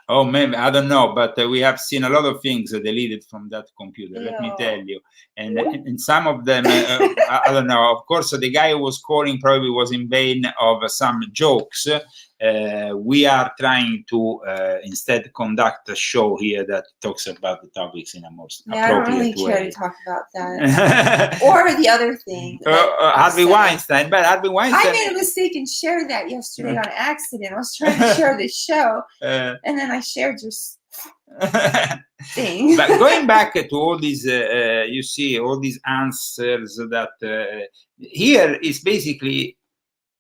Oh, maybe I don't know, but we have seen a lot of things deleted from that computer. Yeah. Let me tell you, and some of them, I don't know. Of course, the guy who was calling probably was in vain of some jokes. We are trying to instead conduct a show here that talks about the topics in a most appropriate way. I don't really care to talk about that. Or the other thing. Harvey Weinstein, but Harvey Weinstein. I made a mistake and shared that yesterday on accident. I was trying to share the show, and then I shared your thing. But going back to all these, you see, all these answers that here is basically,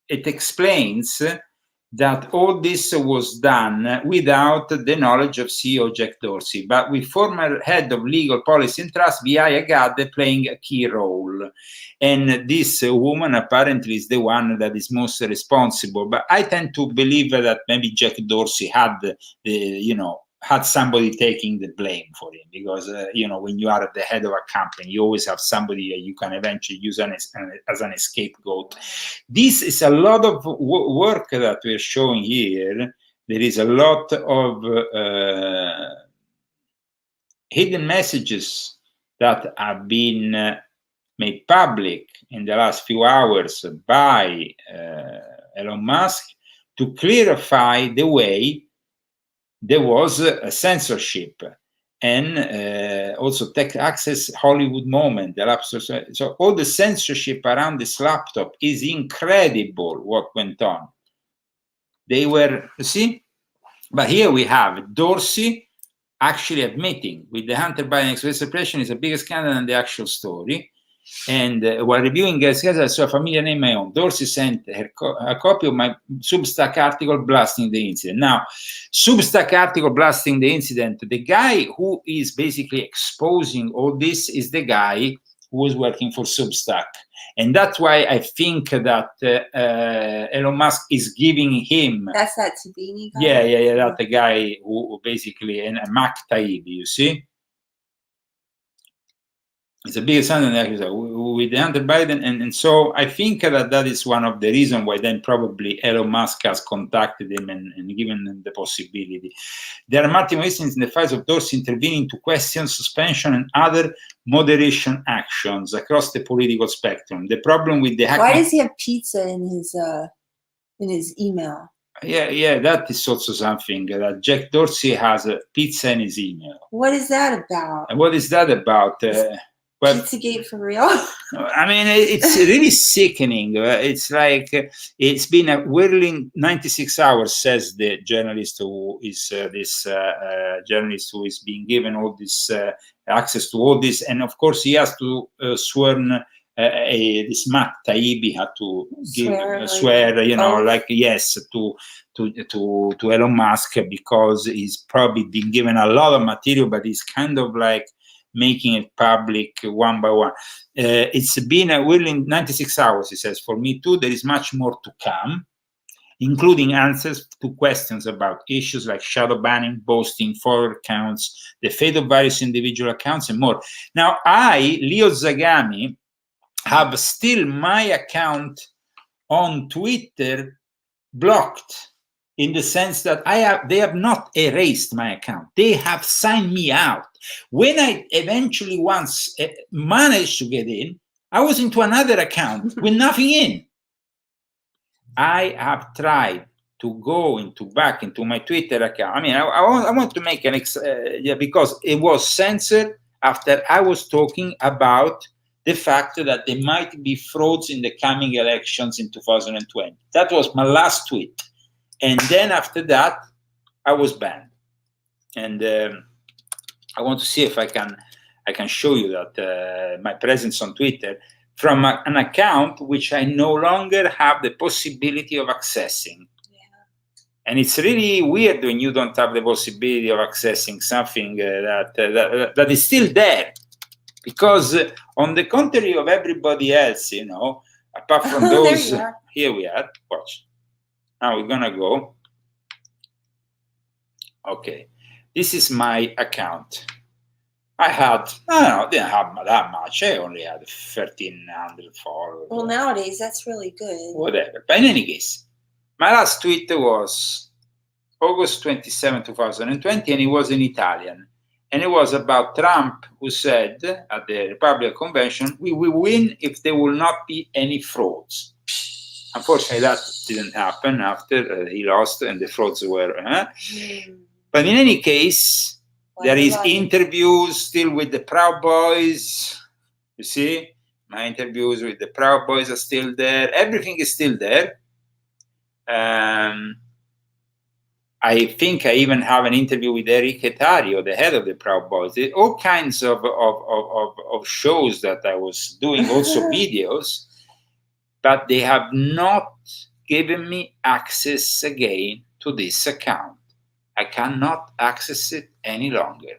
it explains that all this was done without the knowledge of CEO Jack Dorsey, but with former head of legal policy and trust, V.I. Agade, playing a key role. And this woman apparently is the one that is most responsible. But I tend to believe that maybe Jack Dorsey had had somebody taking the blame for him, because when you are at the head of a company, you always have somebody that you can eventually use as an scapegoat. This is a lot of work that we're showing here. There is a lot of hidden messages that have been made public in the last few hours by Elon Musk to clarify the way there was a censorship and also tech access Hollywood moment. So all the censorship around this laptop is incredible what went on. They were, you see, but here we have Dorsey actually admitting with the Hunter Biden express suppression is a bigger scandal than the actual story. And while reviewing guest, I saw a familiar name my own. Dorsey sent her a copy of my Substack article blasting the incident. Now, Substack article blasting the incident, the guy who is basically exposing all this is the guy who was working for Substack. And that's why I think that Elon Musk is giving him... That's that Tabini guy? Yeah, that's the guy who basically, and Mac Taib, you see? It's a big sound with the Hunter Biden, and so I think that is one of the reasons why then probably Elon Musk has contacted him and given them the possibility. There are multiple instances in the files of Dorsey intervening to question suspension and other moderation actions across the political spectrum. The problem with the why does he have pizza in his email? Yeah, that is also something that Jack Dorsey has a pizza in his email. What is that about? And what is that about? Pizzagate for real? I mean, it's really sickening. It's like it's been a whirling 96 hours, says the journalist who is journalist who is being given all this access to all this, and of course he has to this Matt Taibbi had to swear, you know, like yes to Elon Musk, because he's probably been given a lot of material, but he's kind of like making it public one by one. It's been a whirling 96 hours, he says. For me too, there is much more to come, including answers to questions about issues like shadow banning, boosting follower accounts, the fate of various individual accounts, and more. Now, I, Leo Zagami, have still my account on Twitter blocked, in the sense that they have not erased my account. They have signed me out. When I eventually once managed to get in, I was into another account with nothing in. I have tried to go back into my Twitter account. I mean, I want to make an because it was censored after I was talking about the fact that there might be frauds in the coming elections in 2020. That was my last tweet. And then after that, I was banned. And I want to see if I can show you that my presence on Twitter from an account which I no longer have the possibility of accessing. And it's really weird when you don't have the possibility of accessing something that is still there. Because on the contrary of everybody else, you know, apart from those, here we are, watch. Now we're gonna go. Okay, this is my account. I didn't have that much. I only had 1,300 followers. Well, nowadays that's really good. Whatever. But in any case, my last tweet was August 27, 2020, and it was in Italian. And it was about Trump, who said at the Republican Convention, we will win if there will not be any frauds. Unfortunately, that didn't happen after he lost and the frauds were. But in any case, there is interviews still with the Proud Boys. You see, my interviews with the Proud Boys are still there. Everything is still there. I think I even have an interview with Enrique Tario, the head of the Proud Boys. All kinds of shows that I was doing, also videos. But they have not given me access again to this account. I cannot access it any longer.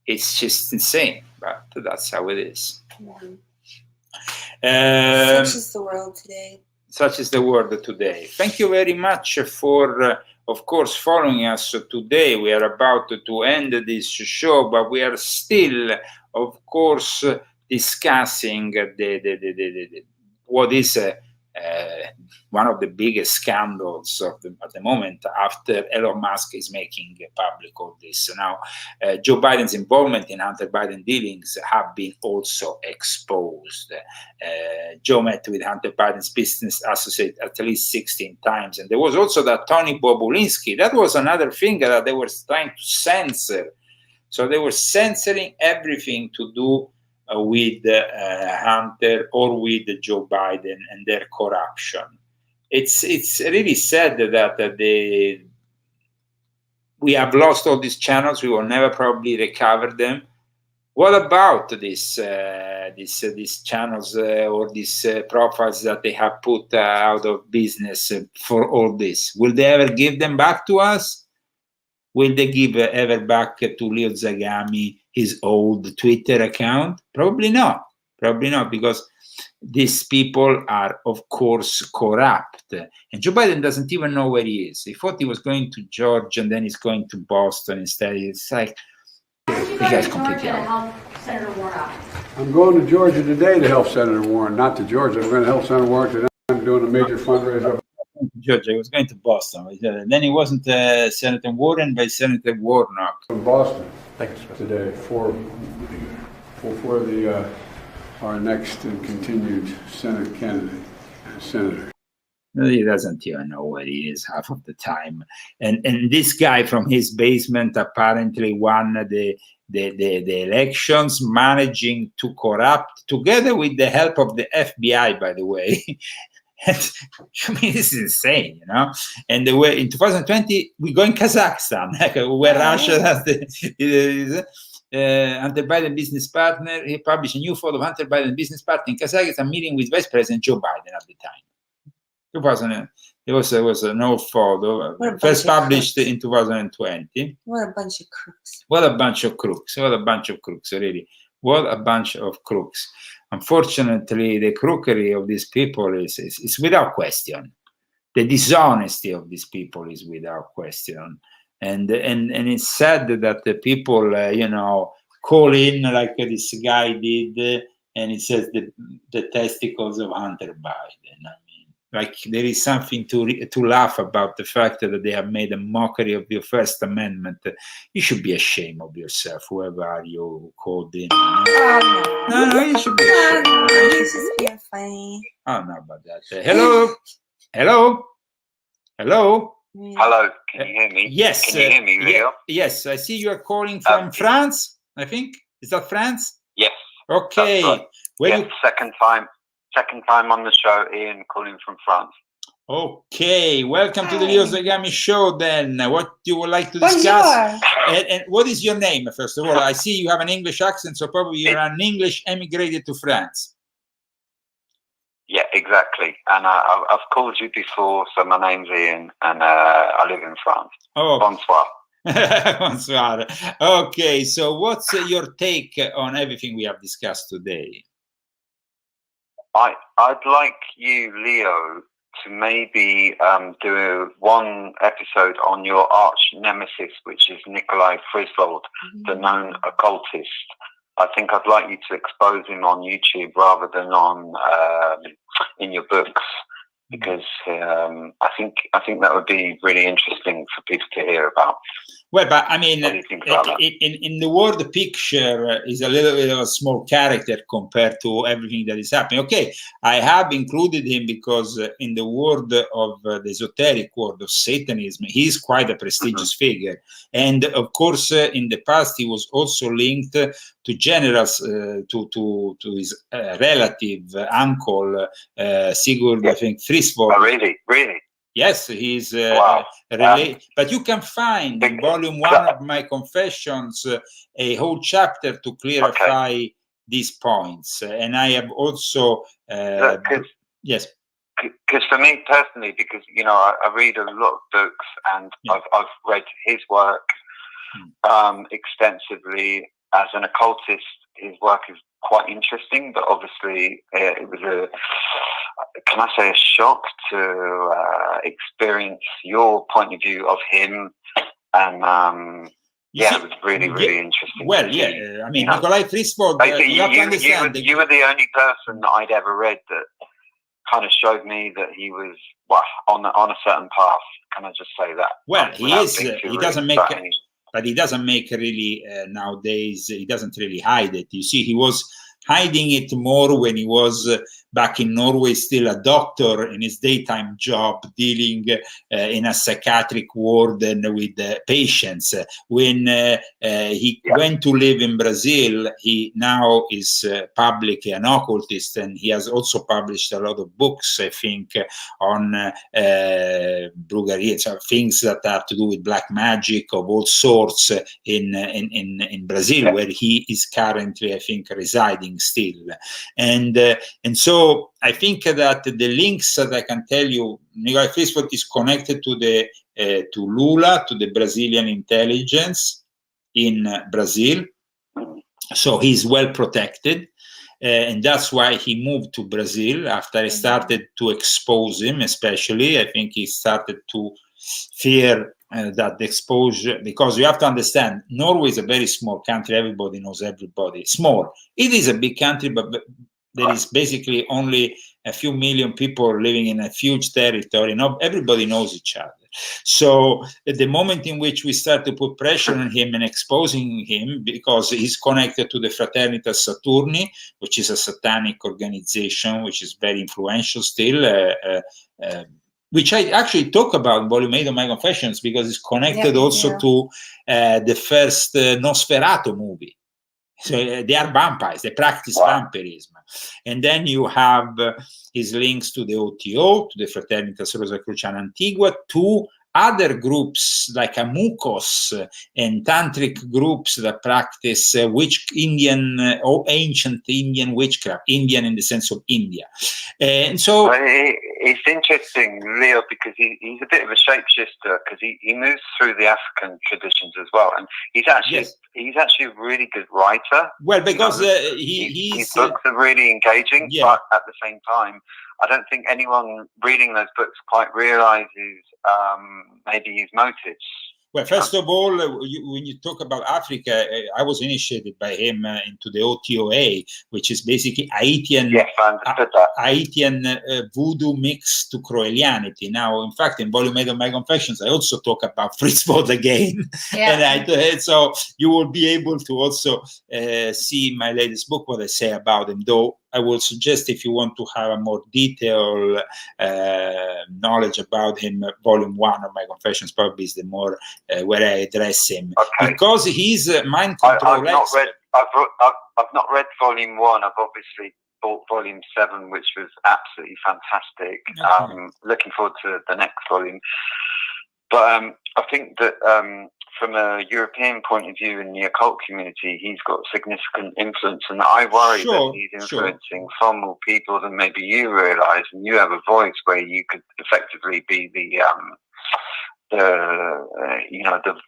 It's just insane, but that's how it is. Such is the world today. Such is the world today. Thank you very much for, of course, following us today. We are about to end this show, but we are still, of course, discussing what is one of the biggest scandals at the moment, after Elon Musk is making public all this. Now, Joe Biden's involvement in Hunter Biden dealings have been also exposed. Joe met with Hunter Biden's business associate at least 16 times. And there was also that Tony Bobulinski. That was another thing that they were trying to censor. So they were censoring everything to do with Hunter or with Joe Biden and their corruption. It's really sad that we have lost all these channels. We will never probably recover them. What about these channels or these profiles that they have put out of business for all this? Will they ever give them back to us? Will they give ever back to Leo Zagami his old Twitter account? Probably not. Probably not, because these people are, of course, corrupt. And Joe Biden doesn't even know where he is. He thought he was going to Georgia and then he's going to Boston instead. It's like, the guy's completely out. Senator Warnock. I'm going to Georgia today to help Senator Warren, not to Georgia. I'm going to help Senator Warren today. I'm doing a major fundraiser. Georgia, he was going to Boston. Then he wasn't Senator Warren, but Senator Warnock. From Boston today for our next and continued Senate candidate, Senator. He doesn't even know where he is half of the time. And this guy from his basement apparently won the elections, managing to corrupt, together with the help of the FBI, by the way. And, I mean, this is insane, you know. And the way in 2020 we go in Kazakhstan, where Russia has the Hunter Biden business partner. He published a new photo of Hunter Biden business partner in Kazakhstan meeting with Vice President Joe Biden at the time. It was an old photo, first published in 2020. What a bunch of crooks. What a bunch of crooks. What a bunch of crooks, really. What a bunch of crooks. Unfortunately, the crookery of these people is without question. The dishonesty of these people is without question. And it's sad that the people, you know, call in like this guy did, and it says the testicles of Hunter Biden. Like there is something to laugh about the fact that they have made a mockery of your First Amendment. You should be ashamed of yourself, whoever are you called in. No, you should be ashamed. He's just being funny. I don't know about that. Hello? Hello? Hello? Hello, can you hear me? Yes. Can you hear me, Leo? Yes, I see you are calling from France, I think. Is that France? Yes. Okay. Right. Yes, second time on the show, Ian calling from France. Okay, welcome to the Leo Zagami show then. What you would like to discuss? And what is your name, first of all? I see you have an English accent, so probably you're an English emigrated to France. Yeah, exactly. And I've called you before, so my name's Ian, and I live in France. Oh. Bonsoir. Bonsoir. Okay, so what's your take on everything we have discussed today? I'd like you, Leo, to maybe do one episode on your arch nemesis, which is Nikolai Frisvold, the known occultist. I think I'd like you to expose him on YouTube rather than on in your books, because I think that would be really interesting for people to hear about. Well, but I mean, in the word picture is a little bit of a small character compared to everything that is happening. Okay, I have included him because in the world of the esoteric world of Satanism, he's quite a prestigious figure. And of course, in the past, he was also linked to generals, to his relative uncle, Sigurd, I think, Frisvold. Oh, really? Yes, he's but you can find in volume 1 of my Confessions a whole chapter to clarify these points. And I have also yes. Because for me personally, because you know, I read a lot of books and I've read his work extensively. As an occultist, his work is quite interesting, but obviously it was a shock to experience your point of view of him, and it was really interesting. Well, I mean, Nikolai Frisvold, you have to understand. You were the only person that I'd ever read that kind of showed me that he was on a certain path. Can I just say that? Well, he is. He doesn't make. But he doesn't make really nowadays. He doesn't really hide it. You see, he was hiding it more when he was back in Norway, still a doctor in his daytime job, dealing in a psychiatric ward and with patients. When he went to live in Brazil, he now is publicly an occultist, and he has also published a lot of books, I think, on brujeria, so things that have to do with black magic of all sorts in Brazil, where he is currently, I think, residing still. And so I think that the links that I can tell you, Nikolai Frisvold is connected to the to Lula, to the Brazilian intelligence in Brazil, so he's well protected, and that's why he moved to Brazil after I started to expose him. Especially, I think he started to fear that the exposure, because you have to understand, Norway is a very small country. Everybody knows everybody. Small. It is a big country, but there is basically only a few million people living in a huge territory. Not everybody knows each other. So at the moment in which we start to put pressure on him and exposing him, because he's connected to the Fraternitas Saturni, which is a satanic organization, which is very influential still, which I actually talk about in Volume 8 of my Confessions, because it's connected also to the first Nosferatu movie. So they are vampires, they practice vampirism. And then you have his links to the OTO, to the Fraternitas Rosacruciana Antigua, to other groups like Amucos and tantric groups that practice Indian or ancient Indian witchcraft, Indian in the sense of India. And so it's interesting, Leo, because he's a bit of a shapeshifter, because he moves through the African traditions as well, and he's actually a really good writer. Well, because his books are really engaging, but at the same time, I don't think anyone reading those books quite realizes maybe his motives. Well, first of all, when you talk about Africa, I was initiated by him into the OTOA, which is basically Haitian, Haitian voodoo mixed to Croelianity. Now, in fact, in Volume 8 of my Confessions, I also talk about Fritz Wold again. And so you will be able to also see in my latest book what I say about him, though I will suggest, if you want to have a more detailed knowledge about him, Volume 1 of my Confessions probably is the more where I address him, because he's mind control expert. I've not read Volume 1. I've obviously bought Volume 7, which was absolutely fantastic. Looking forward to the next volume. But I think that from a European point of view in the occult community, he's got significant influence, and I worry that he's influencing far more people than maybe you realise, and you have a voice where you could effectively be the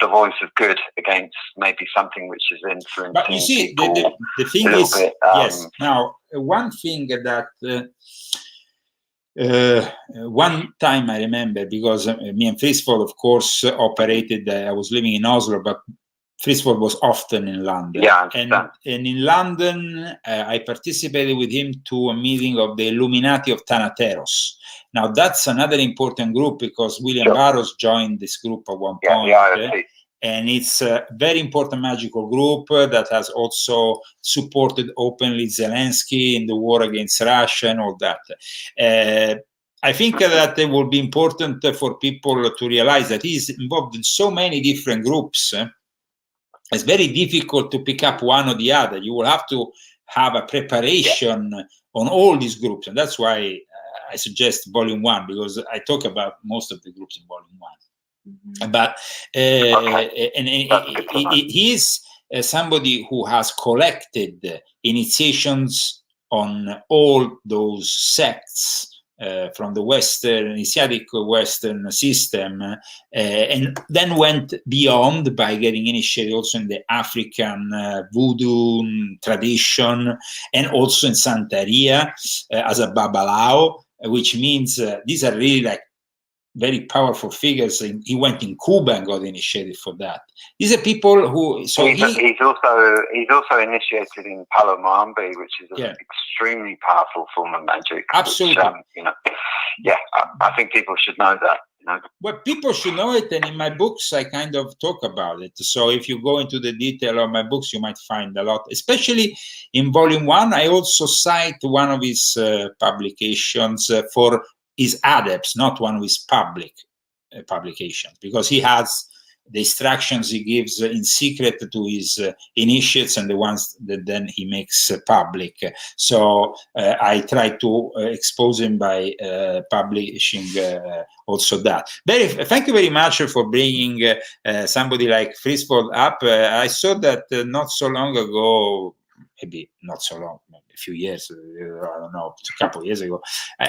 voice of good against maybe something which is influencing. But you see, the thing is, yes. Now, one thing that one time I remember, because me and Fritz Wold, of course, operated. I was living in Oslo, but Fritz Wold was often in London. And in London, I participated with him to a meeting of the Illuminati of Thanateros. Now, that's another important group, because William Burroughs joined this group at one point. And it's a very important magical group that has also supported openly Zelensky in the war against Russia and all that. I think that it will be important for people to realize that he's involved in so many different groups. It's very difficult to pick up one or the other. You will have to have a preparation on all these groups. And that's why I suggest Volume 1, because I talk about most of the groups in Volume 1. But he is somebody who has collected initiations on all those sects from the Western, initiatic Western system, and then went beyond by getting initiated also in the African voodoo tradition, and also in Santeria as a Babalao, which means these are really like very powerful figures. He went in Cuba and got initiated for that. These are people who. So he's also initiated in Palomambe, which is an extremely powerful form of magic. Absolutely. Which, I think people should know that. Well, people should know it, and in my books I kind of talk about it. So if you go into the detail of my books, you might find a lot, especially in Volume 1. I also cite one of his publications for his adepts, not one of his public publications, because he has the instructions he gives in secret to his initiates and the ones that then he makes public. So I try to expose him by publishing also that. Thank you very much for bringing somebody like Fritz Wold up. I saw that not so long ago, maybe not so long, maybe a few years, I don't know, a couple of years ago,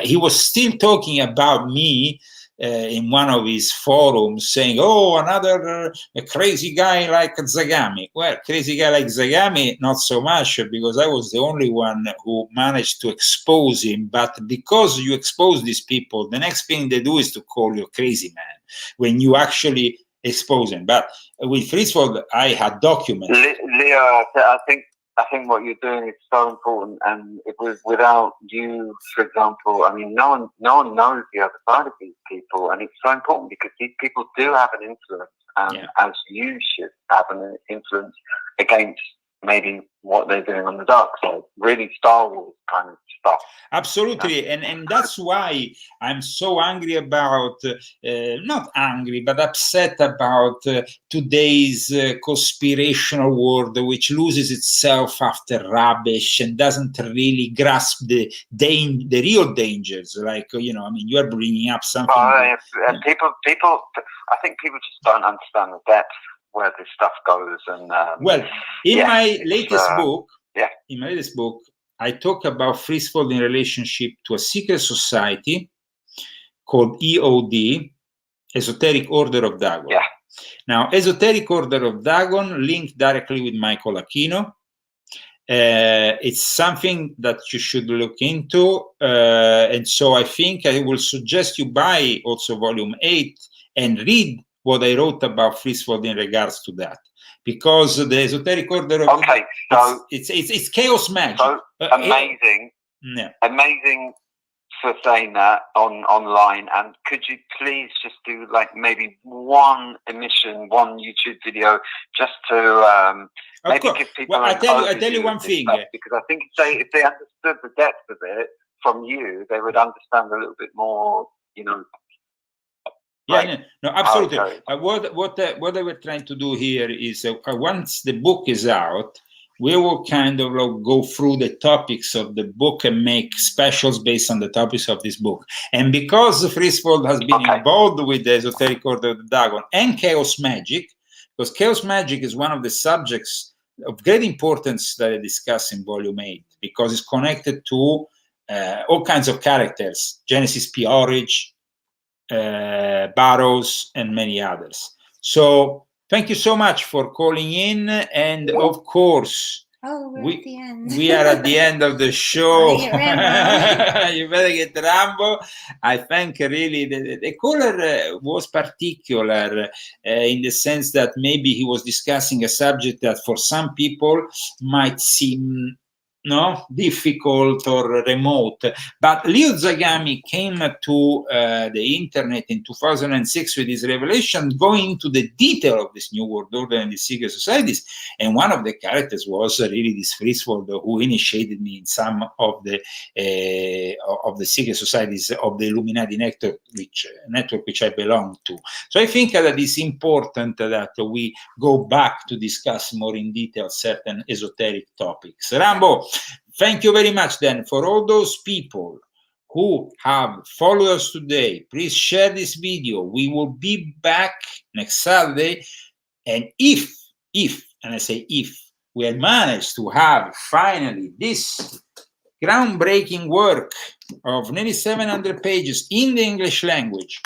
he was still talking about me in one of his forums, saying, oh, another crazy guy like Zagami. Well, crazy guy like Zagami, not so much, because I was the only one who managed to expose him. But because you expose these people, the next thing they do is to call you a crazy man, when you actually exposing. But with Friswold, I had documents. Leo, I think what you're doing is so important, and it was without you, for example. I mean, no one knows the other side of these people, and it's so important because these people do have an influence, as you should have an influence against maybe what they're doing on the dark side, really Star Wars kind of stuff. Absolutely, and that's why I'm so angry about, not angry, but upset about today's conspirational world, which loses itself after rubbish and doesn't really grasp the real dangers. Like, I mean, you are bringing up something. People, I think people just don't understand the depth where this stuff goes. And in my latest book, I talk about Friswold in relationship to a secret society called EOD, Esoteric Order of Dagon. Yeah. Now, Esoteric Order of Dagon linked directly with Michael Aquino. It's something that you should look into. And so I think I will suggest you buy also Volume 8 and read what I wrote about Friswold in regards to that. Because the Esoteric Order of it's chaos magic. So amazing. Amazing for saying that online. And could you please just do like maybe one YouTube video just to maybe give people I tell you one thing. Because I think if they understood the depth of it from you, they would understand a little bit more, Yeah, no, absolutely. What I were trying to do here is once the book is out, we will kind of go through the topics of the book and make specials based on the topics of this book. And because Friswold has been involved with the Esoteric Order of the Dagon and Chaos Magic, because Chaos Magic is one of the subjects of great importance that I discuss in Volume 8, because it's connected to all kinds of characters, Genesis P. Orridge, Barrows, and many others. So thank you so much for calling in, and of course we are at the end of the show. You better get Rambo. I think really the caller was particular in the sense that maybe he was discussing a subject that for some people might seem difficult or remote. But Leo Zagami came to the internet in 2006 with his revelation, going into the detail of this new world order and the secret societies. And one of the characters was really this Friswold, who initiated me in some of the secret societies of the Illuminati network, which I belong to. So I think that it's important that we go back to discuss more in detail certain esoteric topics. Rambo, thank you very much then. For all those people who have followed us today, please share this video. We will be back next Saturday. And if, and I say if, we have managed to have finally this groundbreaking work of nearly 700 pages in the English language,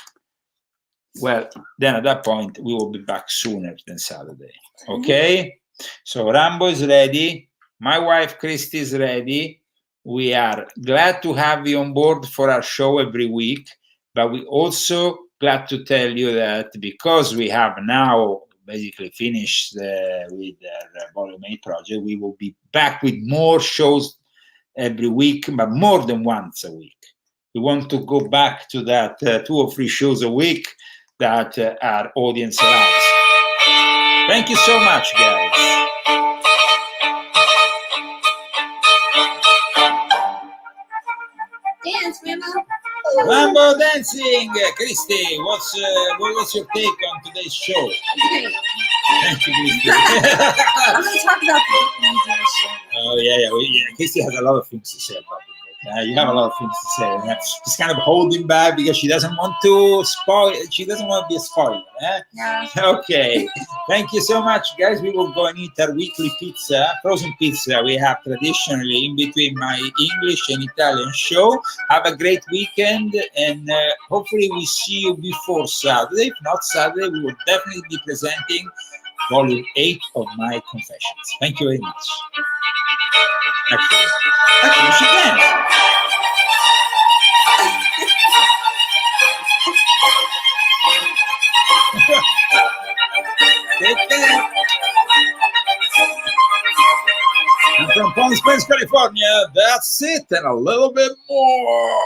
well, then at that point, we will be back sooner than Saturday. Okay? So Rambo is ready. My wife, Christy, is ready. We are glad to have you on board for our show every week, but we also glad to tell you that because we have now basically finished with the Volume 8 project, we will be back with more shows every week, but more than once a week. We want to go back to that 2 or 3 shows a week that our audience loves. Thank you so much, guys. Dance, Rambo. Rambo dancing. Christy, what's your take on today's show? Great. Thank you, Christy. I'm going to talk about the book when we do the show. Oh, yeah. Christy has a lot of things to say about the book. You have a lot of things to say. She's kind of holding back because she doesn't want to spoil. She doesn't want to be a spoiler. Yeah. Okay. Thank you so much, guys. We will go and eat our weekly pizza, frozen pizza. We have traditionally in between my English and Italian show. Have a great weekend, and hopefully we see you before Saturday. If not Saturday, we will definitely be presenting Volume 8 of my confessions. Thank you very much. Actually, we should dance. Palm Springs, California. That's it, and a little bit more.